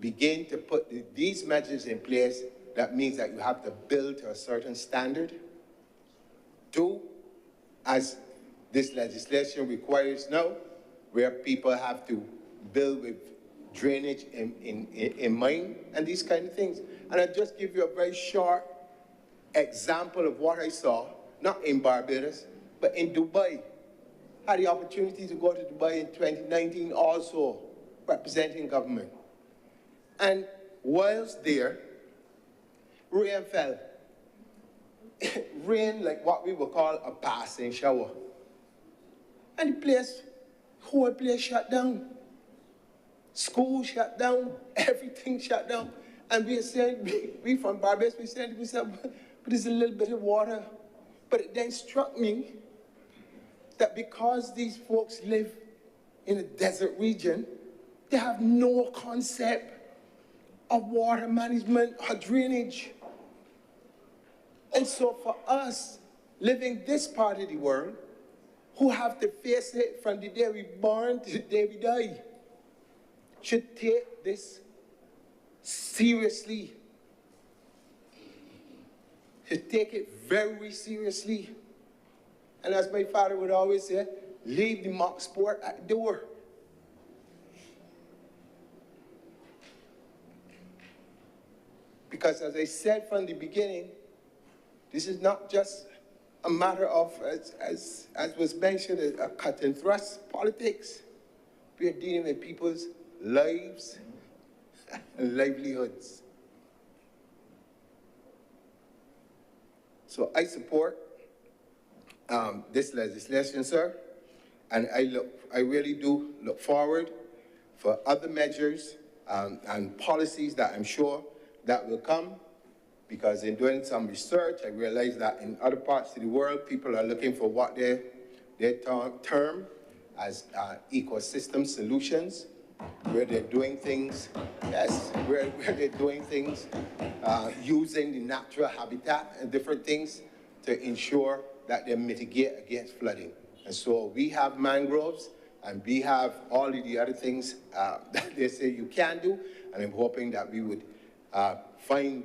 begin to put these measures in place. That means that you have to build to a certain standard. Two, as this legislation requires now, where people have to build with drainage in mind and these kind of things. And I'll just give you a very short example of what I saw, not in Barbados, but in Dubai. I had the opportunity to go to Dubai in 2019 also, representing government. And whilst there, rain fell. Rain like what we would call a passing shower. And the whole place shut down. School shut down, everything shut down. And we said, we from Barbados, we said, but there's a little bit of water. But it then struck me that because these folks live in a desert region, they have no concept of water management or drainage. And so for us, living this part of the world, who have to face it from the day we born to the day we die, should take this seriously. Should take it very seriously. And as my father would always say, leave the mock sport at the door. Because as I said from the beginning, this is not just a matter of, as was mentioned, a cut and thrust politics. We are dealing with people's lives and livelihoods. So I support this legislation, sir, and I really do look forward for other measures and policies that I'm sure that will come, because in doing some research, I realized that in other parts of the world, people are looking for what they term as ecosystem solutions, where they're doing things, yes, where they're doing things using the natural habitat and different things to ensure that they mitigate against flooding. And so we have mangroves, and we have all of the other things that they say you can do, and I'm hoping that we would find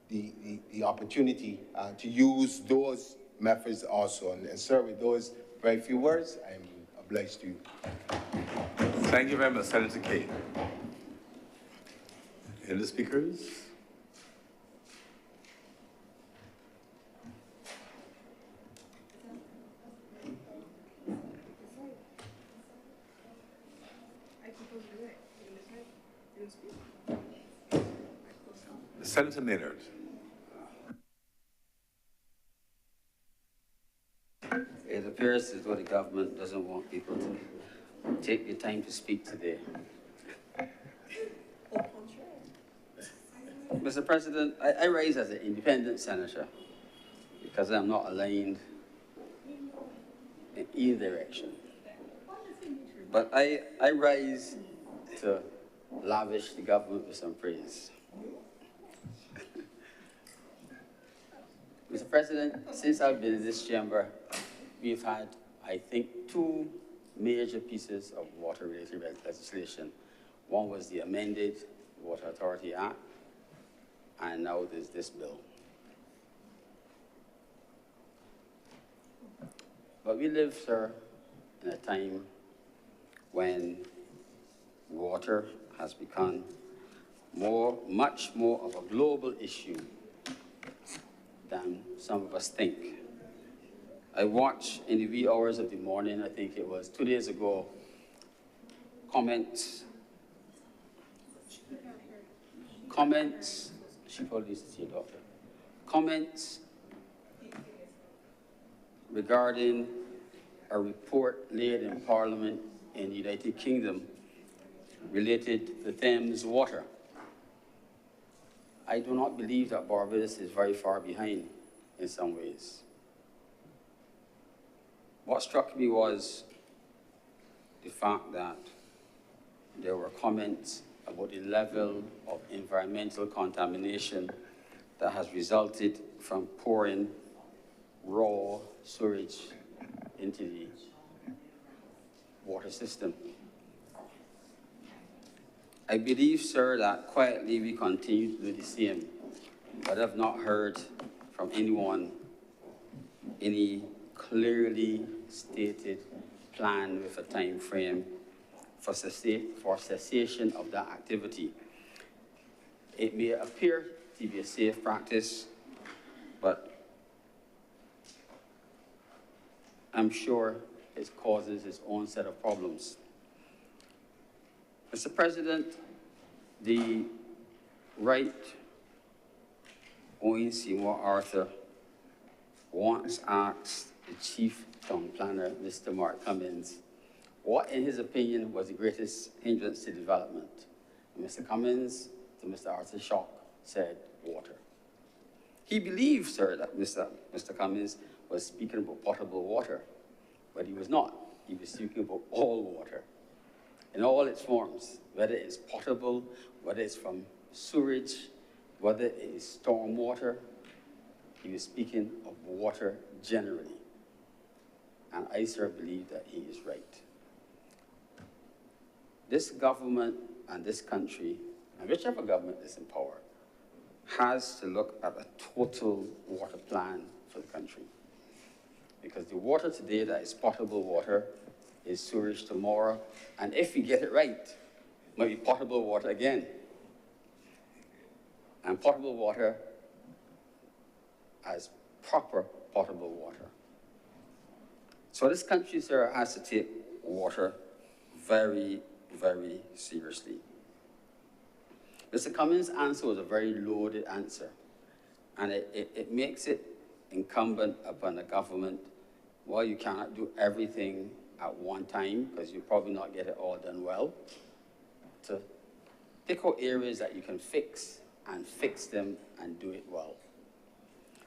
the opportunity to use those methods also. And sir, with those very few words, I'm obliged to you. Thank you very much, Senator Kaine. Any speakers? Senator Maynard. It appears as though the government doesn't want people to take the time to speak today. Mr. President, I rise as an independent senator because I'm not aligned in either direction. But I rise to lavish the government with some praise. Mr. President, since I've been in this chamber, we've had, I think, two major pieces of water-related legislation. One was the amended Water Authority Act, and now there's this bill. But we live, sir, in a time when water has become much more of a global issue than some of us think. I watched in the wee hours of the morning, I think it was 2 days ago, comments, she probably needs to see a doctor, comments regarding a report laid in Parliament in the United Kingdom related to the Thames water. I do not believe that Barbados is very far behind in some ways. What struck me was the fact that there were comments about the level of environmental contamination that has resulted from pouring raw sewage into the water system. I believe, sir, that quietly we continue to do the same, but I've not heard from anyone any clearly stated plan with a time frame for cessation of that activity. It may appear to be a safe practice, but I'm sure it causes its own set of problems. Mr. President, the Right Honorable Seymour Arthur once asked the Chief Town Planner, Mr. Mark Cummins, what, in his opinion, was the greatest hindrance to development? And Mr. Cummins, to Mr. Arthur's shock, said water. He believed, sir, that Mr. Cummins was speaking about potable water, but he was not. He was speaking about all water, in all its forms, whether it's potable, whether it's from sewage, whether it is storm water. He was speaking of water generally. And I, sir, believe that he is right. This government and this country, and whichever government is in power, has to look at a total water plan for the country. Because the water today that is potable water is sewage tomorrow, and if we get it right, it might be potable water again. And potable water as proper potable water. So this country, sir, has to take water very, very seriously. Mr. Cummins' answer was a very loaded answer, and it makes it incumbent upon the government, well, you cannot do everything at one time, because you probably not get it all done well, to pick out areas that you can fix and fix them and do it well.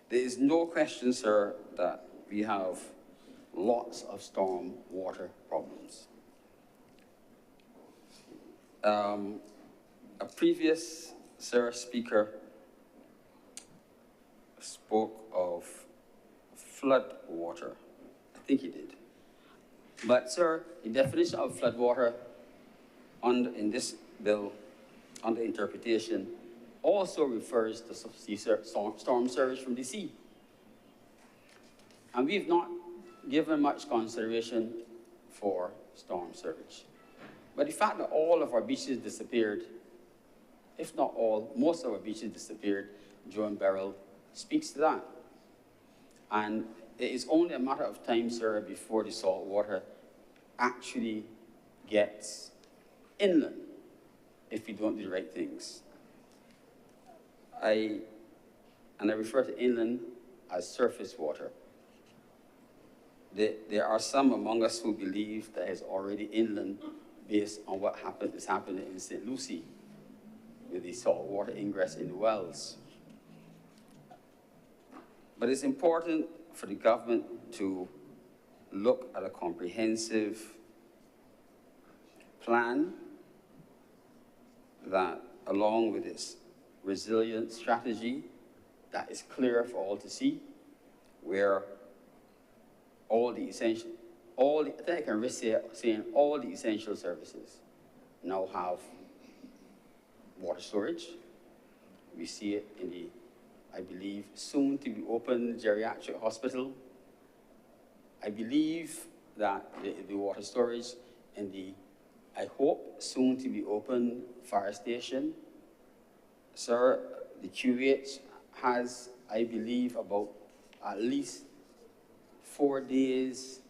There is no question, sir, that we have lots of storm water problems. A previous, sir, speaker spoke of flood water. I think he did. But, sir, the definition of flood water in this bill, under interpretation, also refers to storm surge from the sea. And we've not given much consideration for storm surge. But the fact that all of our beaches disappeared, if not all, most of our beaches disappeared during Beryl, speaks to that. And it is only a matter of time, sir, before the salt water actually gets inland if we don't do the right things. I refer to inland as surface water. There are some among us who believe that it's already inland based on what is happening in St. Lucie with the salt water ingress in the wells. But it's important for the government to look at a comprehensive plan that, along with its resilient strategy that is clear for all to see, where all the essential services now have water storage. We see it in the, I believe, soon to be open geriatric hospital. I believe that the water storage in the, I hope, soon to be open fire station. Sir, the QH has, I believe, about at least 4 days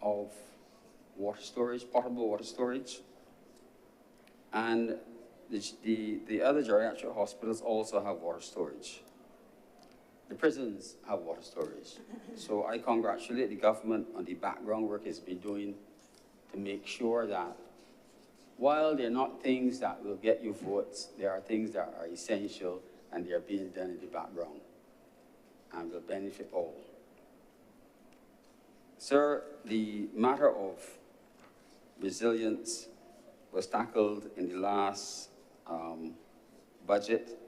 of water storage, potable water storage. And the other geriatric hospitals also have water storage. The prisons have water storage. So I congratulate the government on the background work it's been doing to make sure that while they're not things that will get you votes, there are things that are essential and they are being done in the background and will benefit all. Sir, the matter of resilience was tackled in the last budget,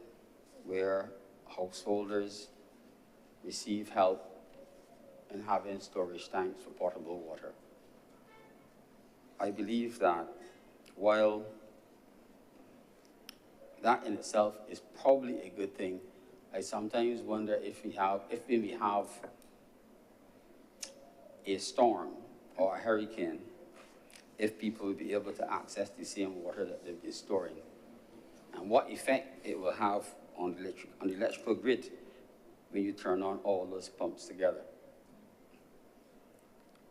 where householders receive help in having storage tanks for potable water. I believe that while that in itself is probably a good thing, I sometimes wonder if we have a storm or a hurricane, if people will be able to access the same water that they've been storing, and what effect it will have on the electrical grid when you turn on all those pumps together.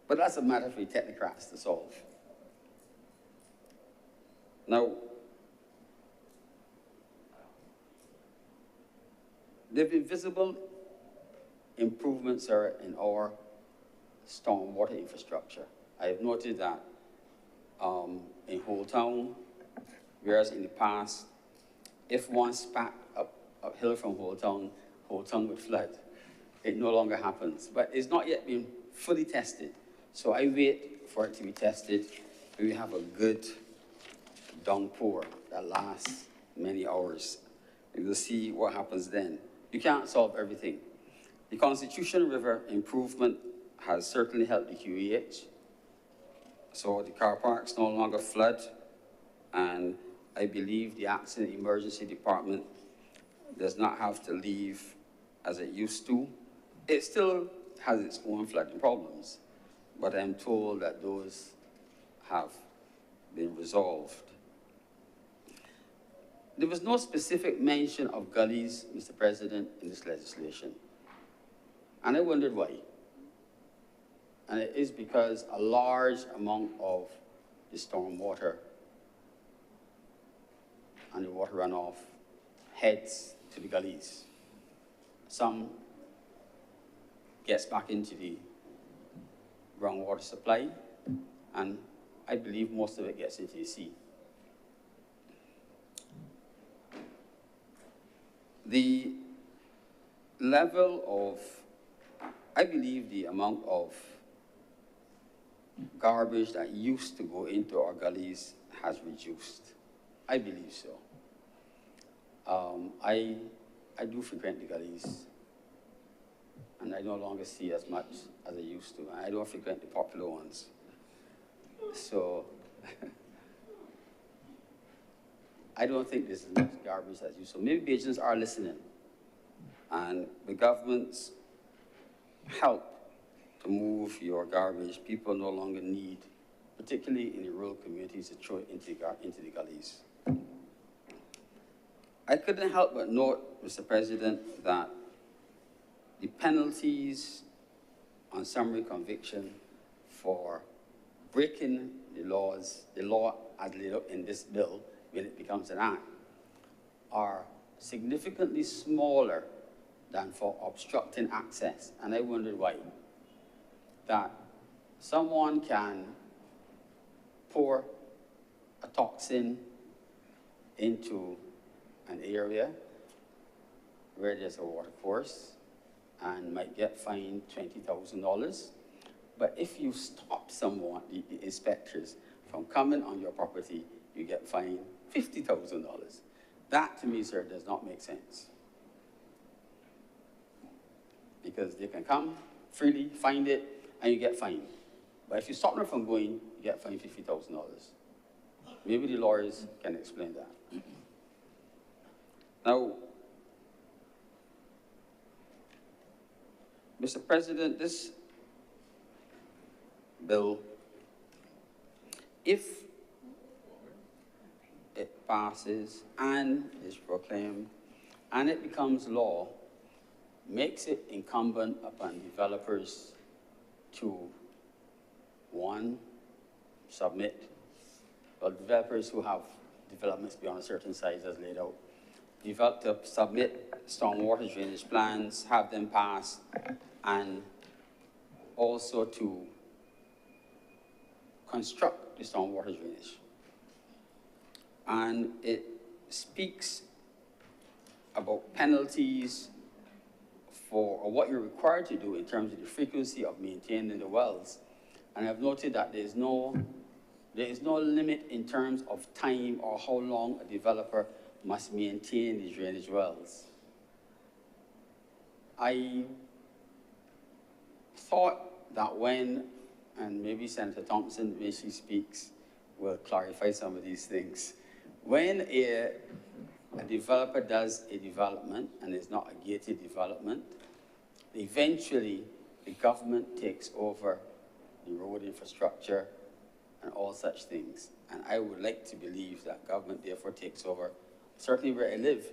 But that's a matter for the technocrats to solve. Now, there have been visible improvements, sir, in our stormwater infrastructure. I have noted that in Whole Town, whereas in the past, if one spat uphill from Whole Town would flood. It no longer happens, but it's not yet been fully tested. So I wait for it to be tested. We have a good downpour that lasts many hours. And we'll see what happens then. You can't solve everything. The Constitution River improvement has certainly helped the QEH. So the car parks no longer flood, and I believe the Accident Emergency Department does not have to leave as it used to. It still has its own flooding problems, but I'm told that those have been resolved. There was no specific mention of gullies, Mr. President, in this legislation. And I wondered why. And it is because a large amount of the stormwater and the water runoff heads to the gullies. Some gets back into the groundwater supply, and I believe most of it gets into the sea. The level of, I believe the amount of garbage that used to go into our gullies has reduced. I believe so. I do frequent the gullies, and I no longer see as much as I used to. I don't frequent the popular ones. So I don't think there's as much garbage as you. So maybe Bajans are listening, and the government's help to move your garbage, people no longer need, particularly in the rural communities, to throw it into the gullies. I couldn't help but note, Mr. President, that the penalties on summary conviction for breaking the law as laid out in this bill, when it becomes an act, are significantly smaller than for obstructing access. And I wondered why. That someone can pour a toxin into an area where there's a water course and might get fined $20,000. But if you stop someone, the inspectors, from coming on your property, you get fined $50,000. That, to me, sir, does not make sense. Because they can come freely, find it, and you get fined. But if you stop them from going, you get fined $50,000. Maybe the lawyers can explain that. Now, Mr. President, this bill, if it passes and is proclaimed and it becomes law, makes it incumbent upon developers to, one, submit, well, developers who have developments beyond a certain size as laid out, to submit stormwater drainage plans, have them passed, and also to construct the stormwater drainage. And it speaks about penalties for what you're required to do in terms of the frequency of maintaining the wells. And I've noted that there's There is no limit in terms of time or how long a developer must maintain the drainage wells. I thought that when, and maybe Senator Thompson, when she speaks, will clarify some of these things. When a developer does a development, and it's not a gated development, eventually the government takes over the road infrastructure and all such things. And I would like to believe that government therefore takes over, certainly where I live,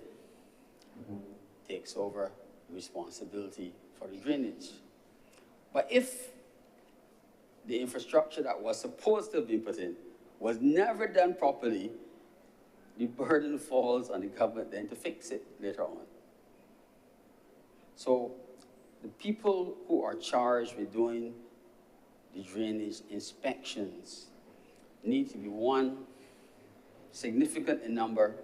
takes over responsibility for the drainage. But if the infrastructure that was supposed to have been put in was never done properly, the burden falls on the government then to fix it later on. So the people who are charged with doing the drainage inspections need to be, one, significant in number,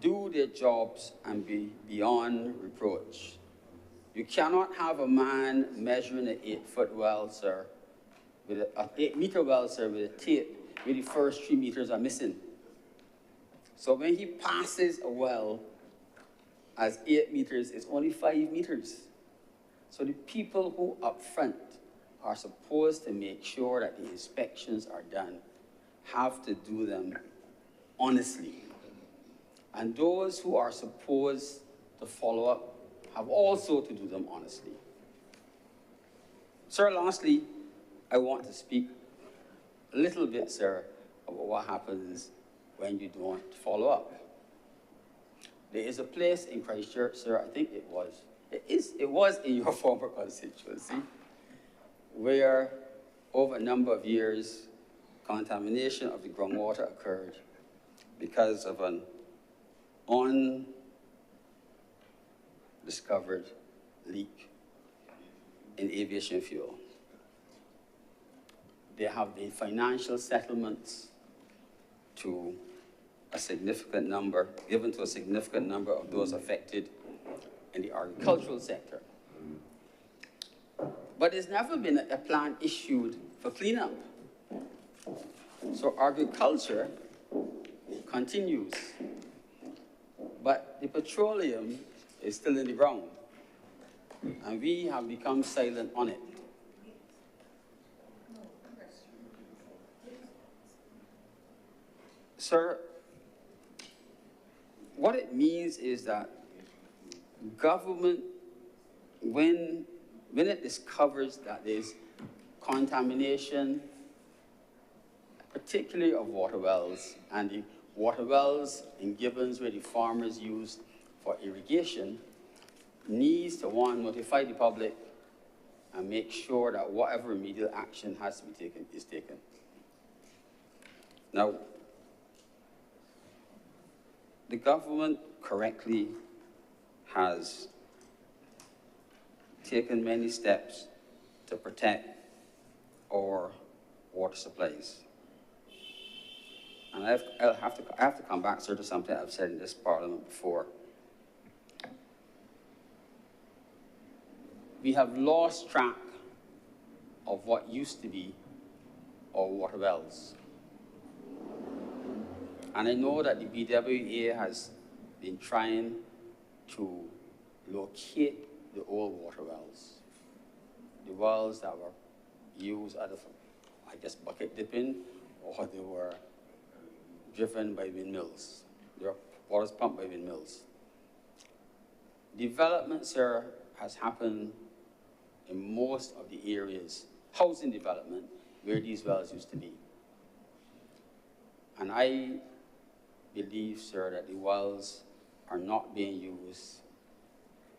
do their jobs and be beyond reproach. You cannot have a man measuring an 8-foot well, sir, with an 8-meter well, sir, with a tape where the first 3 meters are missing. So when he passes a well as 8 meters, it's only 5 meters. So the people who up front are supposed to make sure that the inspections are done have to do them honestly. And those who are supposed to follow up have also to do them honestly. Sir, lastly, I want to speak a little bit, sir, about what happens when you don't follow up. There is a place in Christchurch, sir, I think it was in your former constituency, where over a number of years, contamination of the groundwater occurred because of an undiscovered leak in aviation fuel. They have the financial settlements to a significant number, given to a significant number of those affected in the agricultural sector. But there's never been a plan issued for cleanup. So agriculture continues, but the petroleum is still in the ground, and we have become silent on it. Sir, what it means is that government, when it discovers that there's contamination, particularly of water wells, and the water wells in Gibbons where the farmers use for irrigation, needs to, one, notify the public and make sure that whatever remedial action has to be taken is taken. Now, the government correctly has taken many steps to protect our water supplies. And I have to come back, sir, to something I've said in this parliament before. We have lost track of what used to be our water wells. And I know that the BWA has been trying to locate the old water wells, the wells that were used out of, I guess, bucket dipping, or they were driven by windmills. Their water's pumped by windmills. Development, sir, has happened in most of the areas, housing development, where these wells used to be. And I believe, sir, that the wells are not being used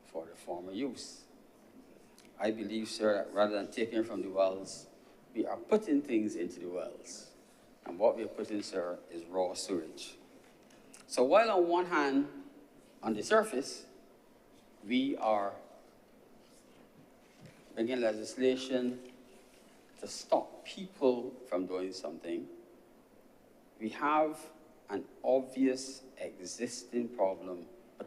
for the former use. I believe, sir, that rather than taking from the wells, we are putting things into the wells. And what we are putting, sir, is raw sewage. So while on one hand, on the surface, we are bringing legislation to stop people from doing something, we have an obvious existing problem,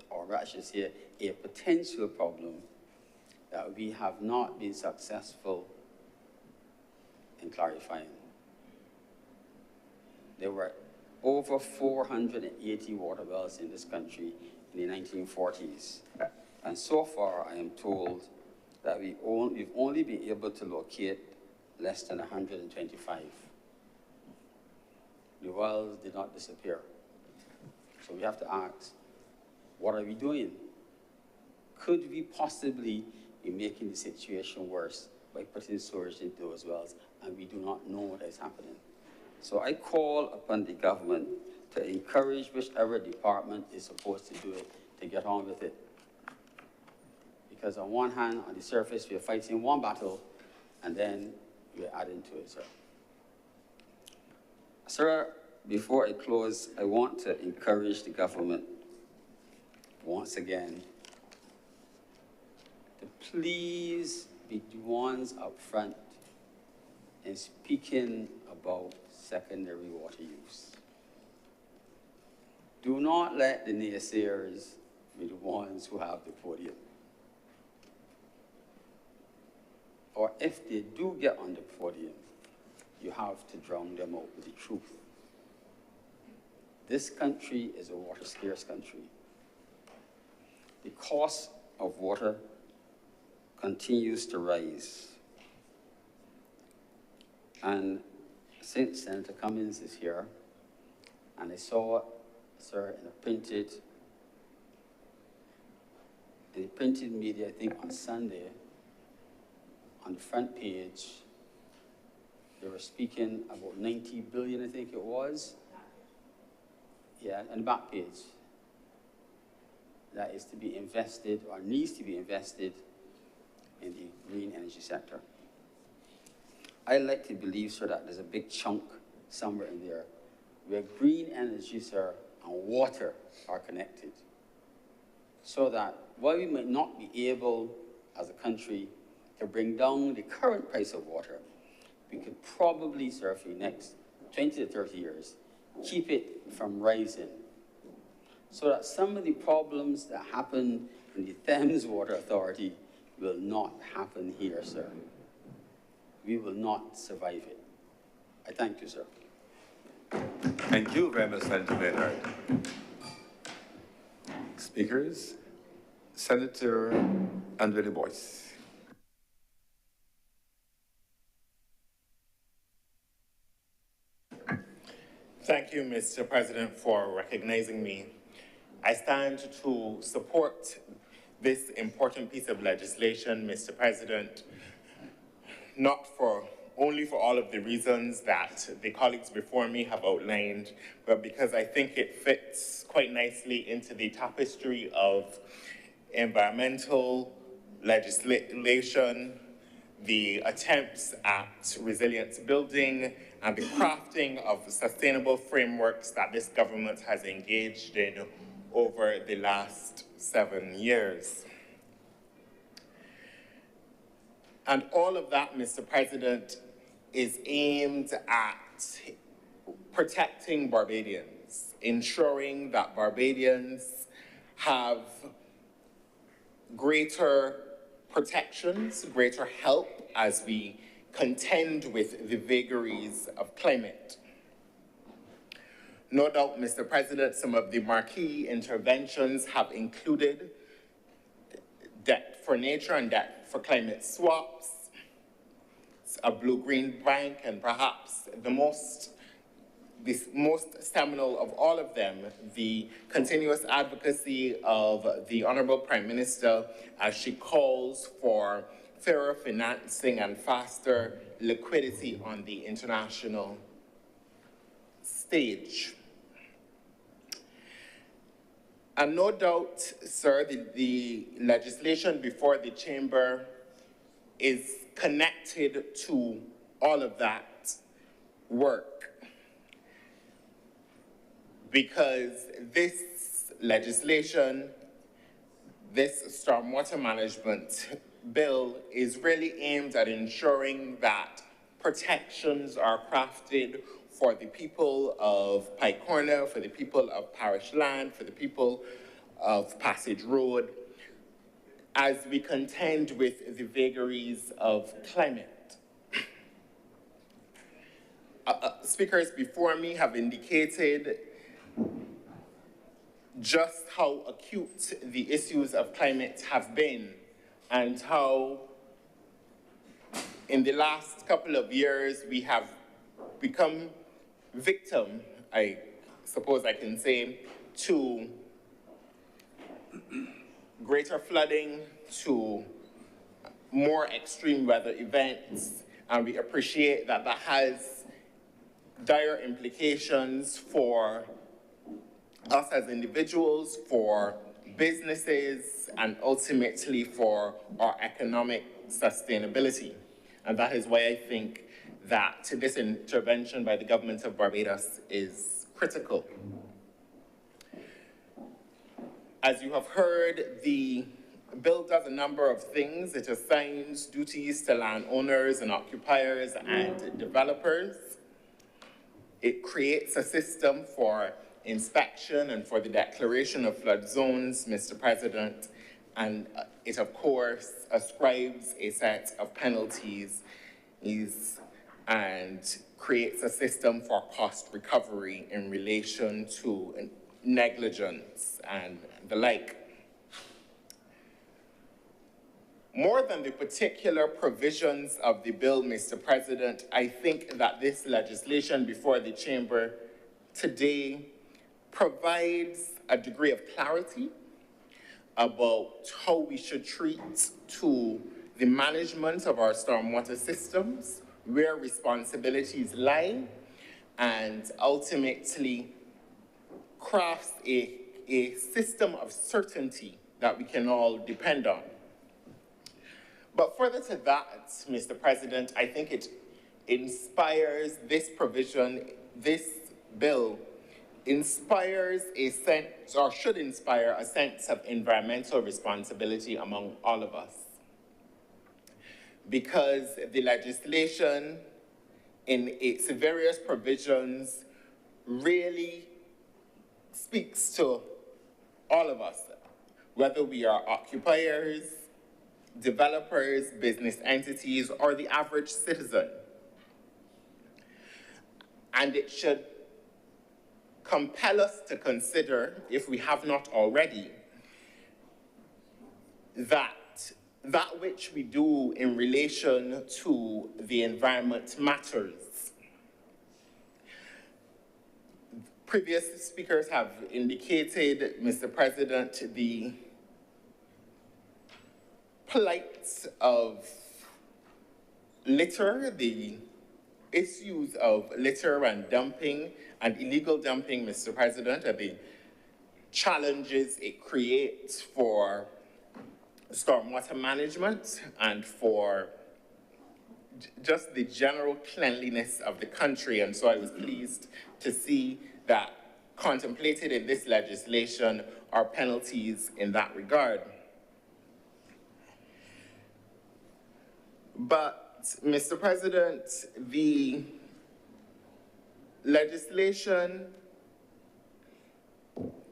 or I should say a potential problem, that we have not been successful in clarifying. There were over 480 water wells in this country in the 1940s. And so far, I am told that we've only been able to locate less than 125. The wells did not disappear. So we have to ask, what are we doing? Could we possibly be making the situation worse by putting sewage into those wells, and we do not know what is happening? So I call upon the government to encourage whichever department is supposed to do it to get on with it. Because on one hand, on the surface, we're fighting one battle, and then we're adding to it, sir. Sir, before I close, I want to encourage the government once again to please be the ones up front in speaking about secondary water use. Do not let the naysayers be the ones who have the podium. Or if they do get on the podium, you have to drown them out with the truth. This country is a water-scarce country. The cost of water continues to rise. And since Senator Cummings is here, and I saw, sir, in the printed media, I think on Sunday, on the front page, they were speaking about 90 billion, I think it was. Yeah, on the back page. That is to be invested, or needs to be invested, in the green energy sector. I like to believe, sir, that there's a big chunk somewhere in there where green energy, sir, and water are connected. So that while we might not be able, as a country, to bring down the current price of water, we could probably, sir, for the next 20 to 30 years, keep it from rising. So that some of the problems that happen in the Thames Water Authority will not happen here, sir. We will not survive it. I thank you, sir. Thank you very much, Senator Maynard. Speakers, Senator Andre Du Bois. Thank you, Mr. President, for recognizing me. I stand to support this important piece of legislation, Mr. President, not only for all of the reasons that the colleagues before me have outlined, but because I think it fits quite nicely into the tapestry of environmental legislation, the attempts at resilience building, and the crafting of sustainable frameworks that this government has engaged in over the last 7 years. And all of that, Mr. President, is aimed at protecting Barbadians, ensuring that Barbadians have greater protections, greater help as we contend with the vagaries of climate. No doubt, Mr. President, some of the marquee interventions have included debt for nature and debt for climate swaps, a blue-green bank, and perhaps the most seminal of all of them, the continuous advocacy of the Honorable Prime Minister as she calls for fairer financing and faster liquidity on the international stage. And no doubt, sir, the legislation before the chamber is connected to all of that work, because this legislation, this stormwater management bill, is really aimed at ensuring that protections are crafted for the people of Pike Corner, for the people of Parish Land, for the people of Passage Road, as we contend with the vagaries of climate. speakers before me have indicated just how acute the issues of climate have been and how in the last couple of years we have become victim, I suppose I can say, to greater flooding, to more extreme weather events, and we appreciate that that has dire implications for us as individuals, for businesses, and ultimately for our economic sustainability. And that is why I think that this intervention by the government of Barbados is critical. As you have heard, the bill does a number of things. It assigns duties to landowners and occupiers and developers. It creates a system for inspection and for the declaration of flood zones, Mr. President, and it, of course, ascribes a set of penalties and creates a system for cost recovery in relation to negligence and the like. More than the particular provisions of the bill, Mr. President, I think that this legislation before the Chamber today provides a degree of clarity about how we should treat to the management of our stormwater systems, where responsibilities lie, and ultimately crafts a system of certainty that we can all depend on. But further to that, Mr. President, I think it inspires this provision, this bill, inspires a sense, or should inspire a sense of environmental responsibility among all of us. Because the legislation in its various provisions really speaks to all of us, whether we are occupiers, developers, business entities, or the average citizen. And it should compel us to consider, if we have not already, that which we do in relation to the environment matters. Previous speakers have indicated, Mr. President, the plight of litter, the issues of litter and dumping and illegal dumping, Mr. President, and the challenges it creates for stormwater management and for just the general cleanliness of the country. And so I was pleased to see that contemplated in this legislation are penalties in that regard. But, Mr. President, the legislation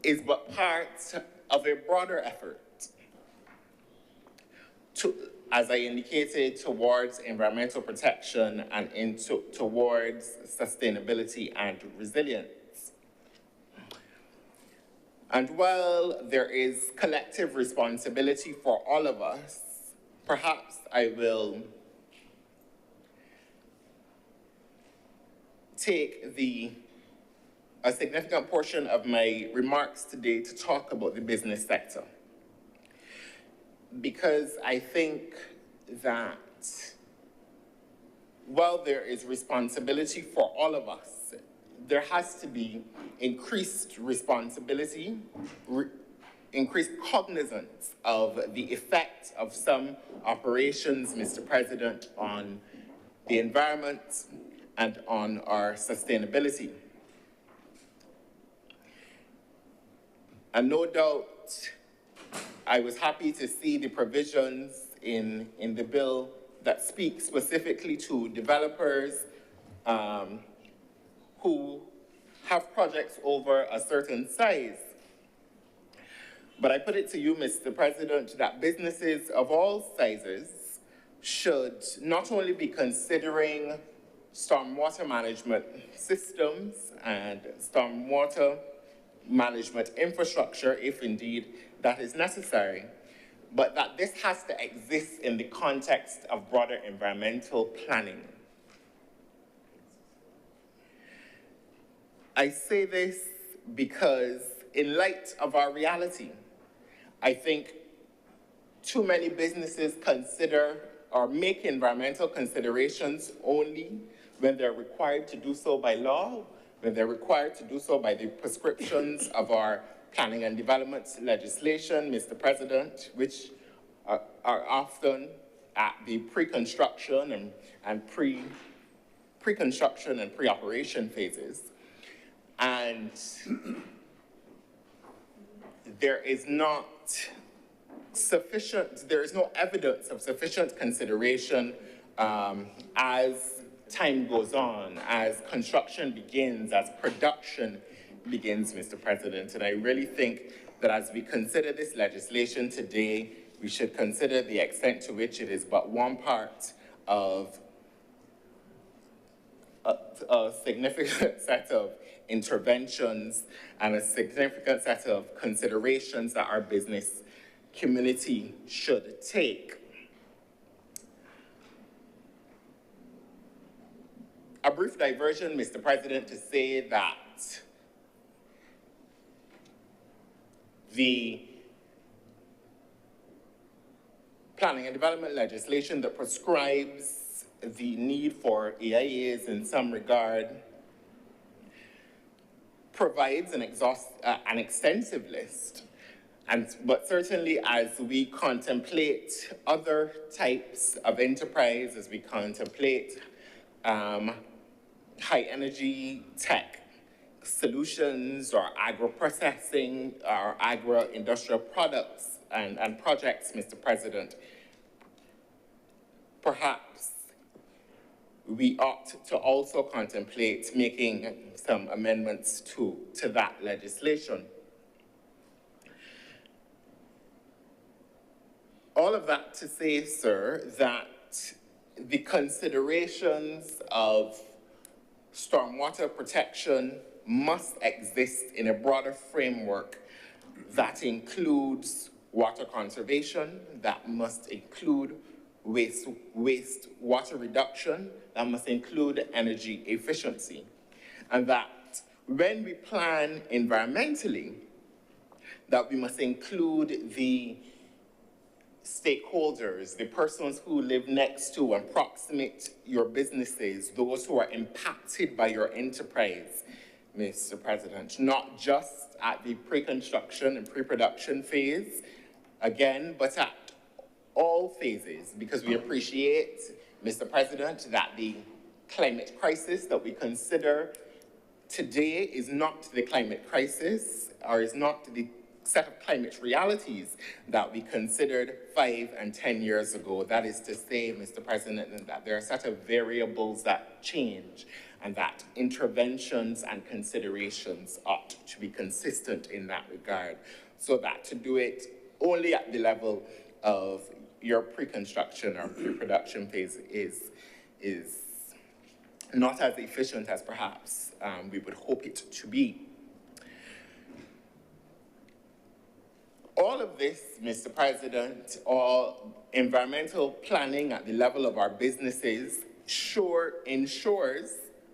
is but part of a broader effort to, as I indicated, towards environmental protection and towards sustainability and resilience. And while there is collective responsibility for all of us, perhaps I will take a significant portion of my remarks today to talk about the business sector. Because I think that while there is responsibility for all of us, there has to be increased responsibility, increased cognizance of the effect of some operations, Mr. President, on the environment and on our sustainability. And no doubt, I was happy to see the provisions in the bill that speak specifically to developers who have projects over a certain size. But I put it to you, Mr. President, that businesses of all sizes should not only be considering stormwater management systems and stormwater management infrastructure, if indeed that is necessary, but that this has to exist in the context of broader environmental planning. I say this because in light of our reality, I think too many businesses consider or make environmental considerations only when they're required to do so by law, when they're required to do so by the prescriptions of our planning and development legislation, Mr. President, which are often at the pre-construction and pre-construction and pre-operation phases. And there is no evidence of sufficient consideration as time goes on, as construction begins, as production begins, Mr. President. And I really think that as we consider this legislation today, we should consider the extent to which it is but one part of a significant set of interventions and a significant set of considerations that our business community should take. A brief diversion, Mr. President, to say that the planning and development legislation that prescribes the need for AIAs in some regard provides an extensive list. But certainly as we contemplate other types of enterprise, as we contemplate high energy tech solutions or agro-processing or agro-industrial products and projects, Mr. President, perhaps we ought to also contemplate making some amendments to that legislation. All of that to say, sir, that the considerations of stormwater protection must exist in a broader framework that includes water conservation, that must include waste water reduction, that must include energy efficiency. And that when we plan environmentally, that we must include the stakeholders, the persons who live next to and proximate your businesses, those who are impacted by your enterprise, Mr. President, not just at the pre-construction and pre-production phase, again, but at all phases, because we appreciate, Mr. President, that the climate crisis that we consider today is not the climate crisis, or is not the set of climate realities that we considered 5 and 10 years ago. That is to say, Mr. President, that there are a set of variables that change and that interventions and considerations ought to be consistent in that regard, so that to do it only at the level of your pre-construction or pre-production phase is not as efficient as perhaps we would hope it to be. All of this, Mr. President, all environmental planning at the level of our businesses ensures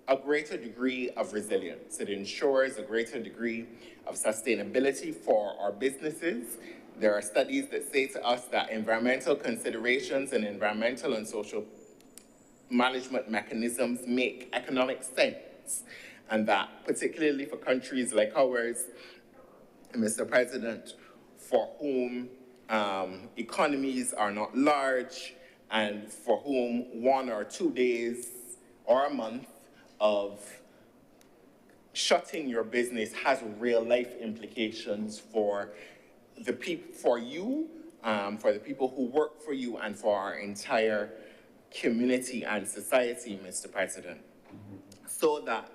a greater degree of resilience. It ensures a greater degree of sustainability for our businesses. There are studies that say to us that environmental considerations and environmental and social management mechanisms make economic sense, and that particularly for countries like ours, Mr. President, for whom economies are not large and for whom 1 or 2 days or a month of shutting your business has real life implications for the people, for you, for the people who work for you, and for our entire community and society, Mr. President. So that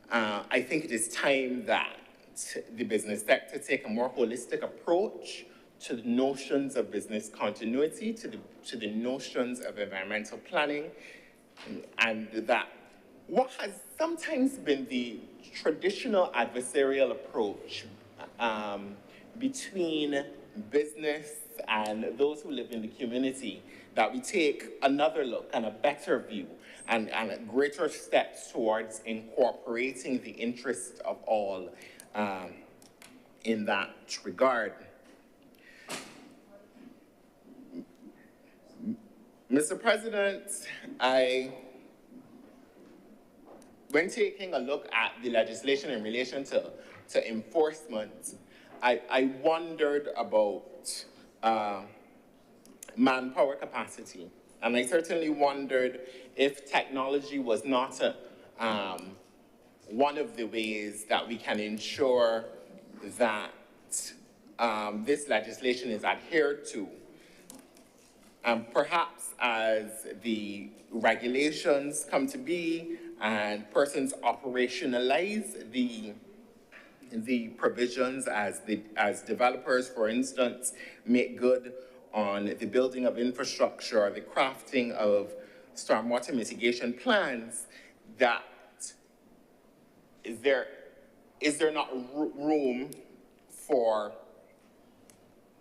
I think it is time that the business sector take a more holistic approach to the notions of business continuity, to the notions of environmental planning, and that what has sometimes been the traditional adversarial approach between business and those who live in the community, that we take another look and a better view and greater steps towards incorporating the interest of all in that regard. Mr. President, when taking a look at the legislation in relation to enforcement, I wondered about manpower capacity. And I certainly wondered if technology was not one of the ways that we can ensure that this legislation is adhered to. Perhaps as the regulations come to be and persons operationalize the provisions as developers, for instance, make good on the building of infrastructure or the crafting of stormwater mitigation plans, that is there not room for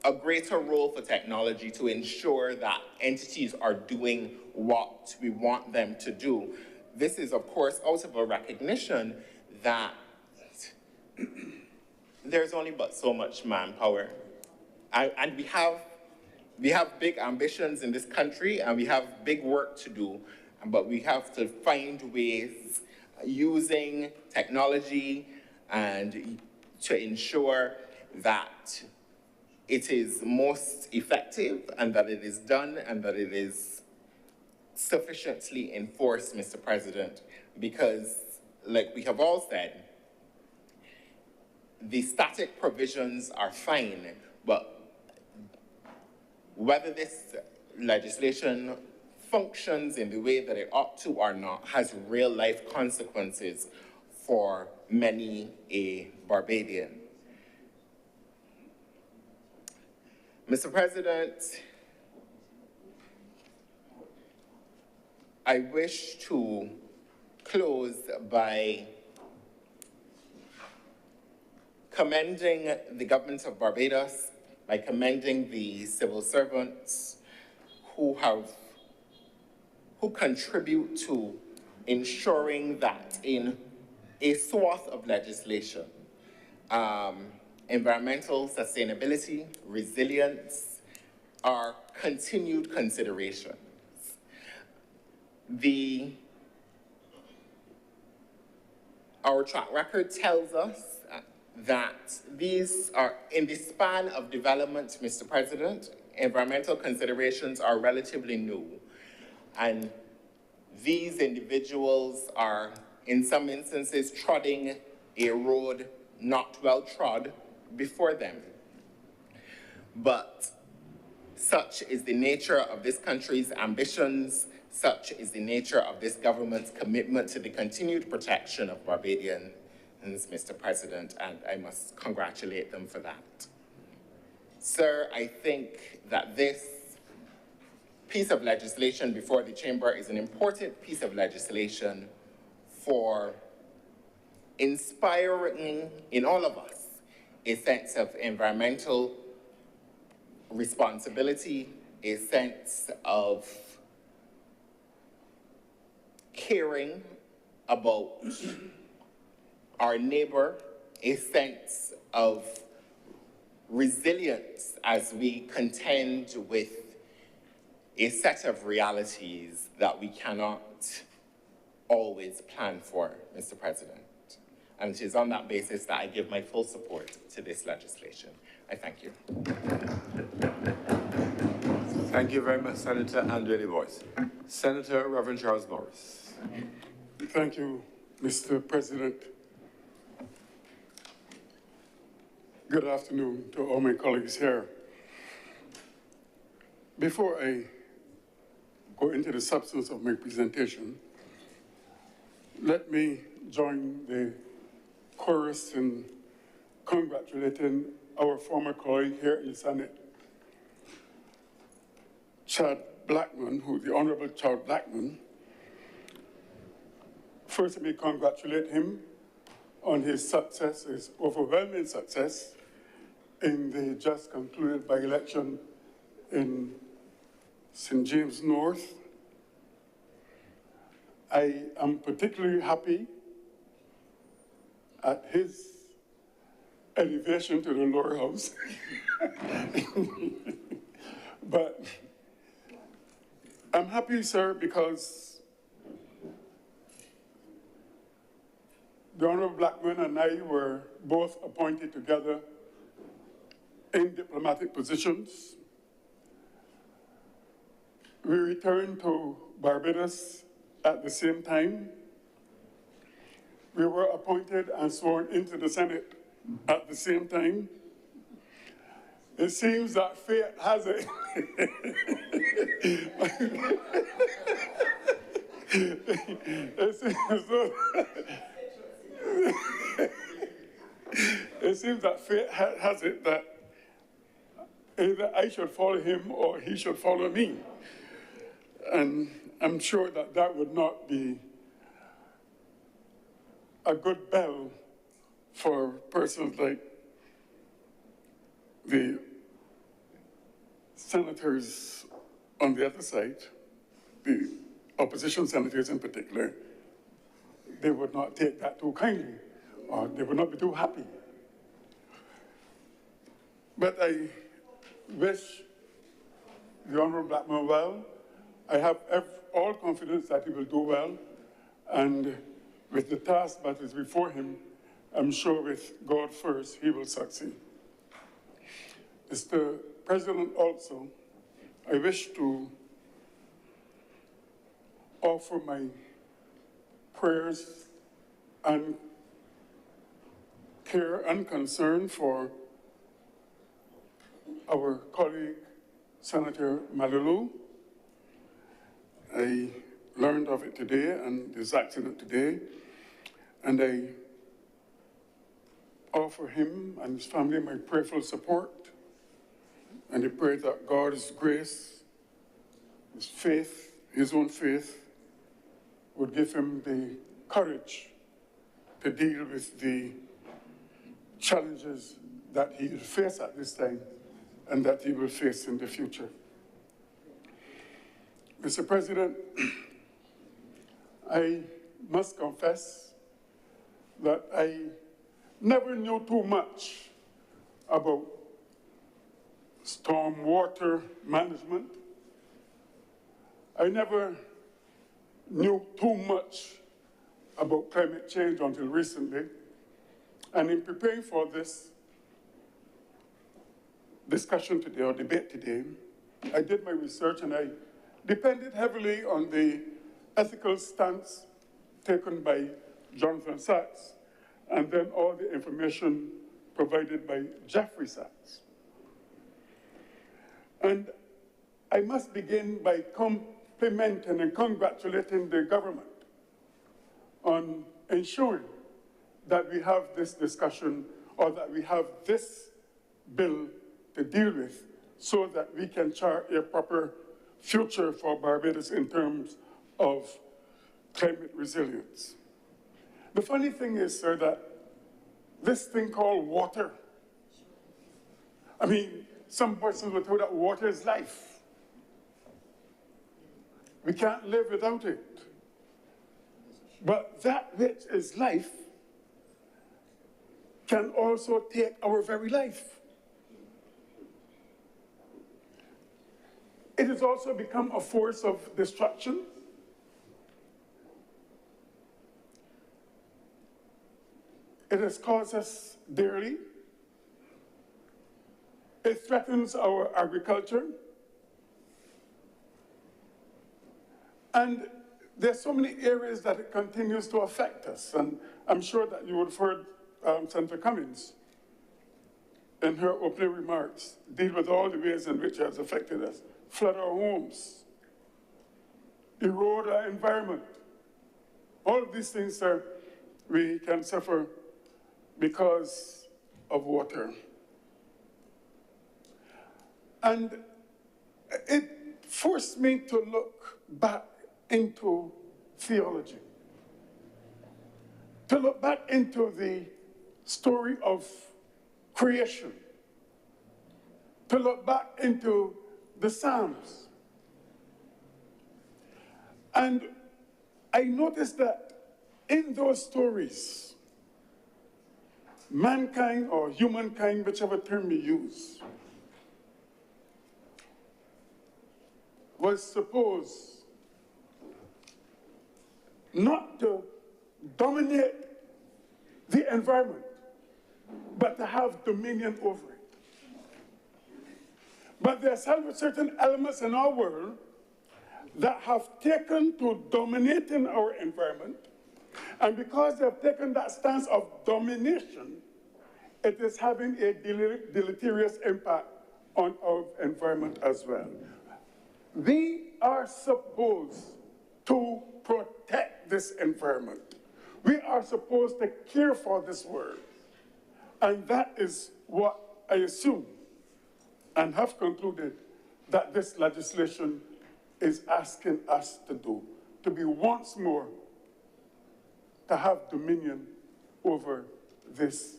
a greater role for technology to ensure that entities are doing what we want them to do? This is, of course, out of a recognition that there's only but so much manpower. And we have big ambitions in this country, and we have big work to do, but we have to find ways using technology and to ensure that it is most effective and that it is done and that it is sufficiently enforced, Mr. President, because, like we have all said, the static provisions are fine, but whether this legislation functions in the way that it ought to or not has real-life consequences for many a Barbadian. Mr. President, I wish to close by commending the government of Barbados, by commending the civil servants who contribute to ensuring that in a swath of legislation, environmental sustainability, resilience are continued considerations. Our track record tells us that these are, in the span of development, Mr. President, environmental considerations are relatively new. And these individuals are, in some instances, treading a road not well trod before them. But such is the nature of this country's ambitions, such is the nature of this government's commitment to the continued protection of Barbadians, Mr. President, and I must congratulate them for that. Sir, I think that this piece of legislation before the Chamber is an important piece of legislation for inspiring in all of us a sense of environmental responsibility, a sense of caring about our neighbor, a sense of resilience as we contend with a set of realities that we cannot always plan for, Mr. President. And it is on that basis that I give my full support to this legislation. I thank you. Thank you very much, Senator Andre Dubois. Senator Reverend Charles Morris. Thank you, Mr. President. Good afternoon to all my colleagues here. Before I go into the substance of my presentation, let me join the chorus in congratulating our former colleague here in the Senate, Chad Blackman, the Honorable Chad Blackman, first let me congratulate him on his success, his overwhelming success in the just concluded by-election in St. James North. I am particularly happy at his elevation to the lower house. But I'm happy, sir, because the Honorable Blackman and I were both appointed together in diplomatic positions. We returned to Barbados at the same time. We were appointed and sworn into the Senate at the same time. It seems that fate has it. It seems that fate has it that either I should follow him or he should follow me. And I'm sure that that would not be a good bell for persons like the senators on the other side, the opposition senators in particular. They would not take that too kindly, or they would not be too happy. But I wish the Honorable Blackman well. I have all confidence that he will do well, and with the task that is before him, I'm sure with God first, he will succeed. Mr. President, also, I wish to offer my prayers and care and concern for our colleague, Senator Malulu. I learned of it today and this accident today, and I offer him and his family my prayerful support, and I pray that God's grace, his faith, his own faith, would give him the courage to deal with the challenges that he will face at this time and that he will face in the future. Mr. President, I must confess that I never knew too much about stormwater management. I never knew too much about climate change until recently. And in preparing for this discussion today, or debate today, I did my research and I depended heavily on the ethical stance taken by Jonathan Sachs, and then all the information provided by Jeffrey Sachs. And I must begin by complimenting and congratulating the government on ensuring that we have this discussion, or that we have this bill to deal with, so that we can chart a proper future for Barbados in terms of climate resilience. The funny thing is, sir, that this thing called water, I mean, some persons were told that water is life. We can't live without it. But that which is life can also take our very life. It has also become a force of destruction. It has caused us dearly. It threatens our agriculture. And there's so many areas that it continues to affect us. And I'm sure that you would have heard Senator Cummings in her opening remarks deal with all the ways in which it has affected us. Flood our homes, erode our environment. All of these things, sir, we can suffer because of water. And it forced me to look back into theology. to look back into the story of creation, to look back into the Psalms. And I noticed that in those stories, mankind or humankind, whichever term you use, was supposed not to dominate the environment, but to have dominion over it. But there are certain elements in our world that have taken to dominating our environment, and because they have taken that stance of domination, it is having a deleterious impact on our environment as well. We are supposed to protect this environment. We are supposed to care for this world. And that is what I assume and have concluded that this legislation is asking us to do, to be once more, to have dominion over this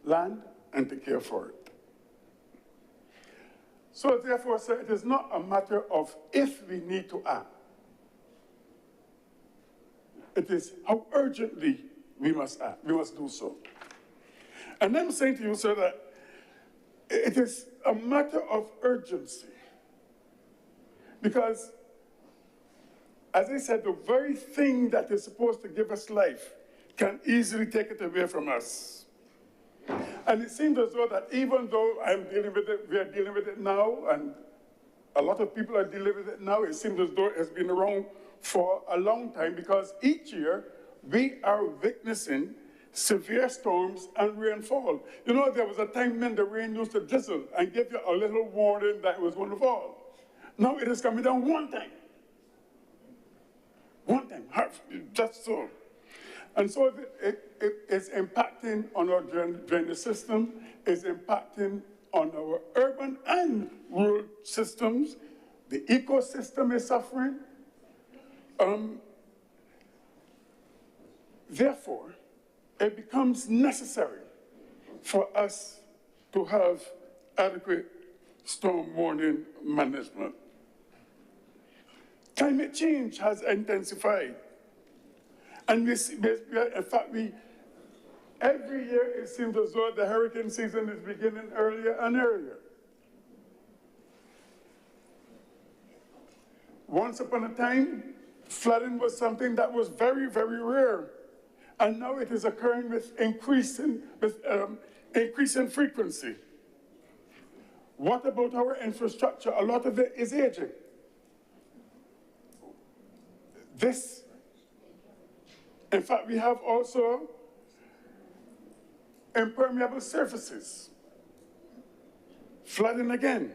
land and to care for it. So therefore, sir, it is not a matter of if we need to act. It is how urgently we must act, we must do so. And I'm saying to you, sir, that it is a matter of urgency. Because, as I said, the very thing that is supposed to give us life can easily take it away from us. And it seems as though that even though I'm dealing with it, we are dealing with it now, and a lot of people are dealing with it now, it seems as though it has been around for a long time, because each year we are witnessing severe storms and rainfall. You know, there was a time when the rain used to drizzle and give you a little warning that it was going to fall. Now it is coming down one time. One time, just so. And so it is impacting on our drainage system, it's impacting on our urban and rural systems. The ecosystem is suffering. Therefore, it becomes necessary for us to have adequate storm warning management. Climate change has intensified. And in fact, every year it seems as though the hurricane season is beginning earlier and earlier. Once upon a time, flooding was something that was very, very rare. And now it is occurring with increasing frequency. What about our infrastructure? A lot of it is aging. In fact, we have also impermeable surfaces, flooding again.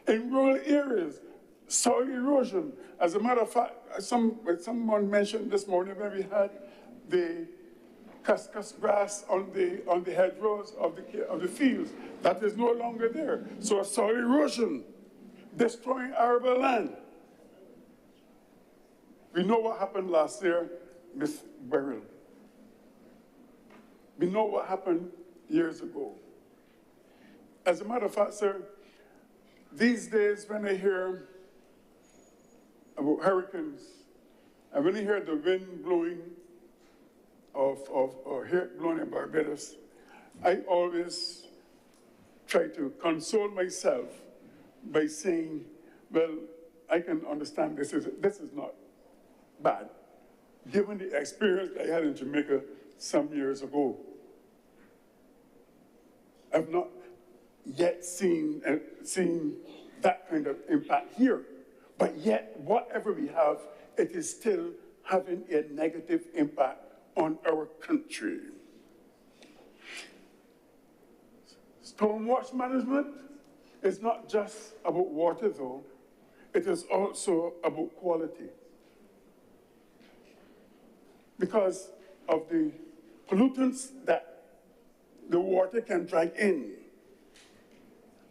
In rural areas, soil erosion. As a matter of fact, someone mentioned this morning when we had the cuscus grass on the hedgerows of the fields. That is no longer there. So soil erosion, destroying arable land. We know what happened last year with Beryl. We know what happened years ago. As a matter of fact, sir, these days when I hear about hurricanes, and when I hear the wind blowing or hear it blowing in Barbados, I always try to console myself by saying, well, I can understand this is not bad, given the experience I had in Jamaica some years ago. I've not yet seen that kind of impact here, but yet whatever we have, it is still having a negative impact on our country. Stormwater management is not just about water, though. It is also about quality. Because of the pollutants that the water can drag in,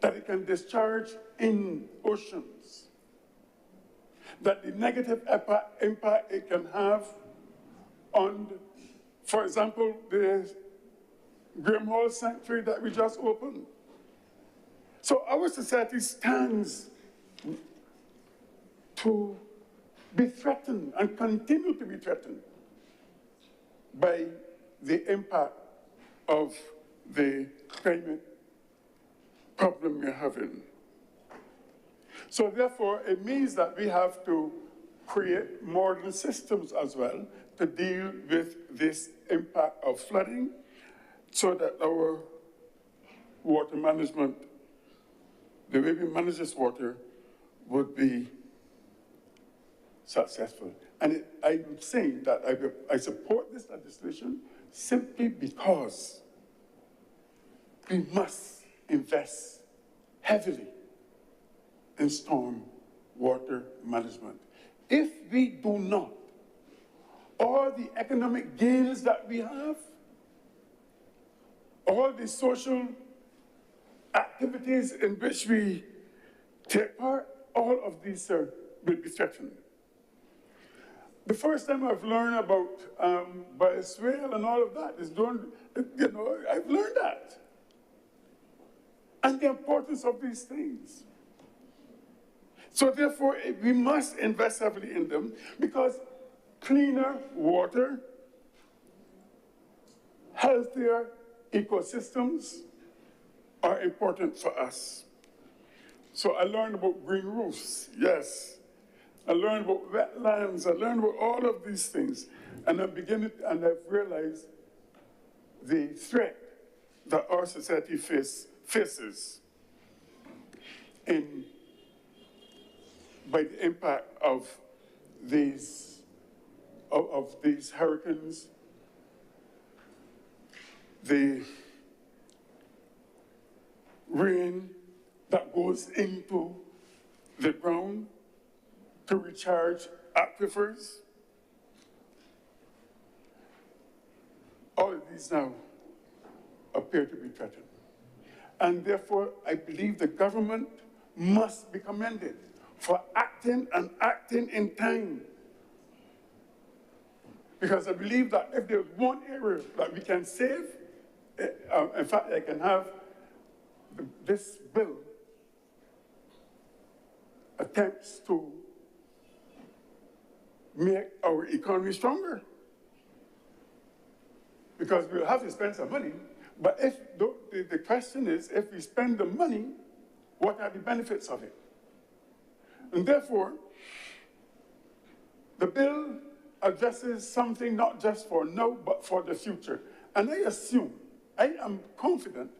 that it can discharge in oceans, that the negative impact it can have on For example, the Graham Hall Sanctuary that we just opened. So our society stands to be threatened and continue to be threatened by the impact of the climate problem we're having. So therefore, it means that we have to create modern systems as well to deal with this impact of flooding so that our water management, the way we manage this water, would be successful. And I'm saying that I support this legislation simply because we must invest heavily in storm water management. If we do not, all the economic gains that we have, all the social activities in which we take part, all of these will be threatened. The first time I've learned about bioswale and all of that is I've learned that. And the importance of these things. So therefore, we must invest heavily in them because cleaner water, healthier ecosystems are important for us. So I learned about green roofs, yes. I learned about wetlands, I learned about all of these things. And I've realized the threat that our society faces by the impact of these hurricanes, the rain that goes into the ground to recharge aquifers. All of these now appear to be threatened. And therefore, I believe the government must be commended for acting and acting in time. Because I believe that if there's one area that we can save, in fact, I can have this bill attempts to make our economy stronger. Because we'll have to spend some money, but the question is, if we spend the money, what are the benefits of it? And therefore, the bill addresses something not just for now, but for the future. And I am confident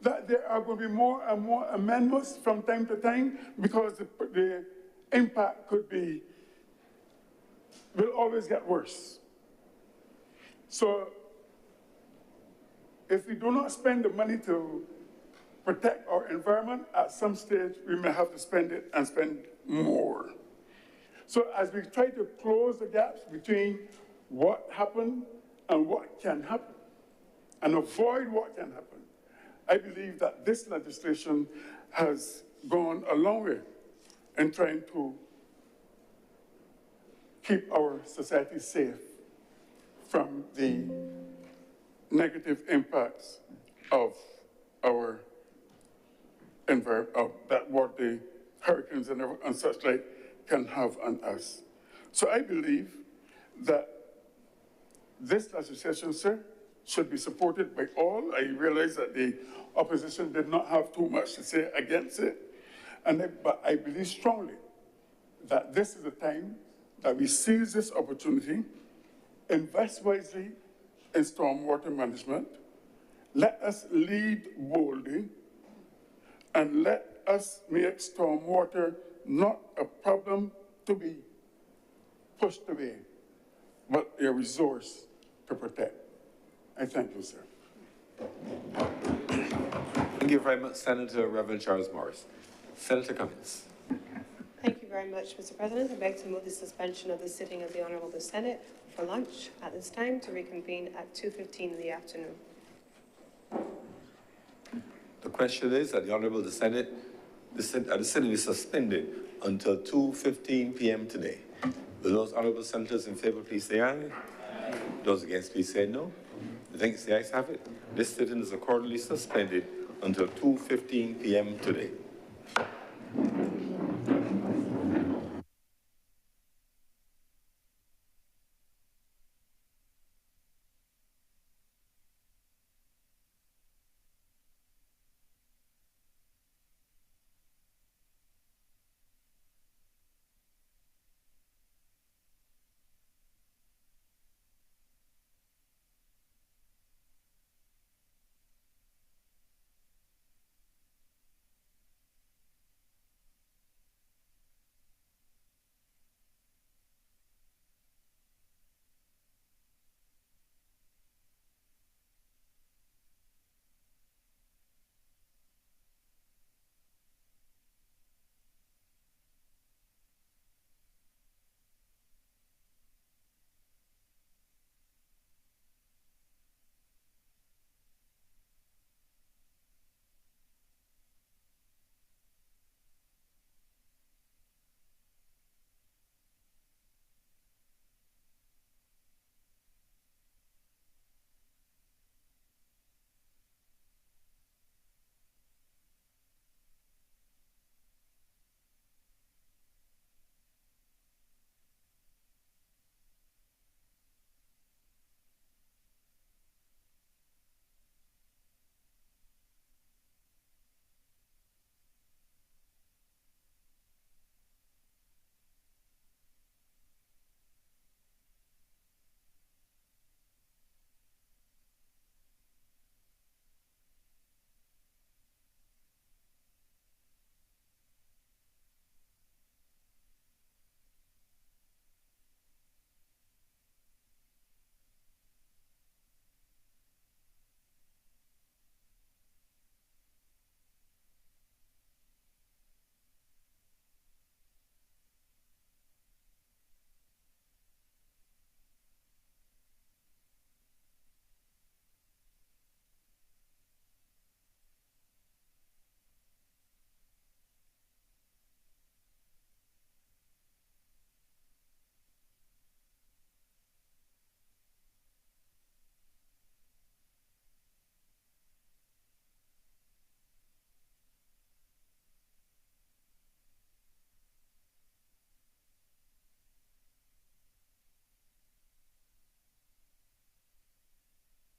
that there are going to be more and more amendments from time to time because the impact will always get worse. So if we do not spend the money to protect our environment, at some stage we may have to spend it and spend more. So as we try to close the gaps between what happened and what can happen, and avoid what can happen, I believe that this legislation has gone a long way in trying to keep our society safe from the negative impacts of our environment, that what the hurricanes and such like can have on us. So I believe that this legislation, sir, should be supported by all. I realize that the opposition did not have too much to say against it, but I believe strongly that this is the time that we seize this opportunity, invest wisely in stormwater management, let us lead boldly, and let us make stormwater not a problem to be pushed away, but a resource to protect. I thank you, sir. Thank you very much, Senator Reverend Charles Morris. Senator Cummings. Thank you very much, Mr. President. I beg to move the suspension of the sitting of the Honourable Senate for lunch at this time to reconvene at 2:15 in the afternoon. The question is that the Honourable the sitting is suspended until 2:15 p.m. today. Will those honourable senators in favour please say aye? Those against, please say no. The the ayes have it. This sitting is accordingly suspended until 2:15 p.m. today.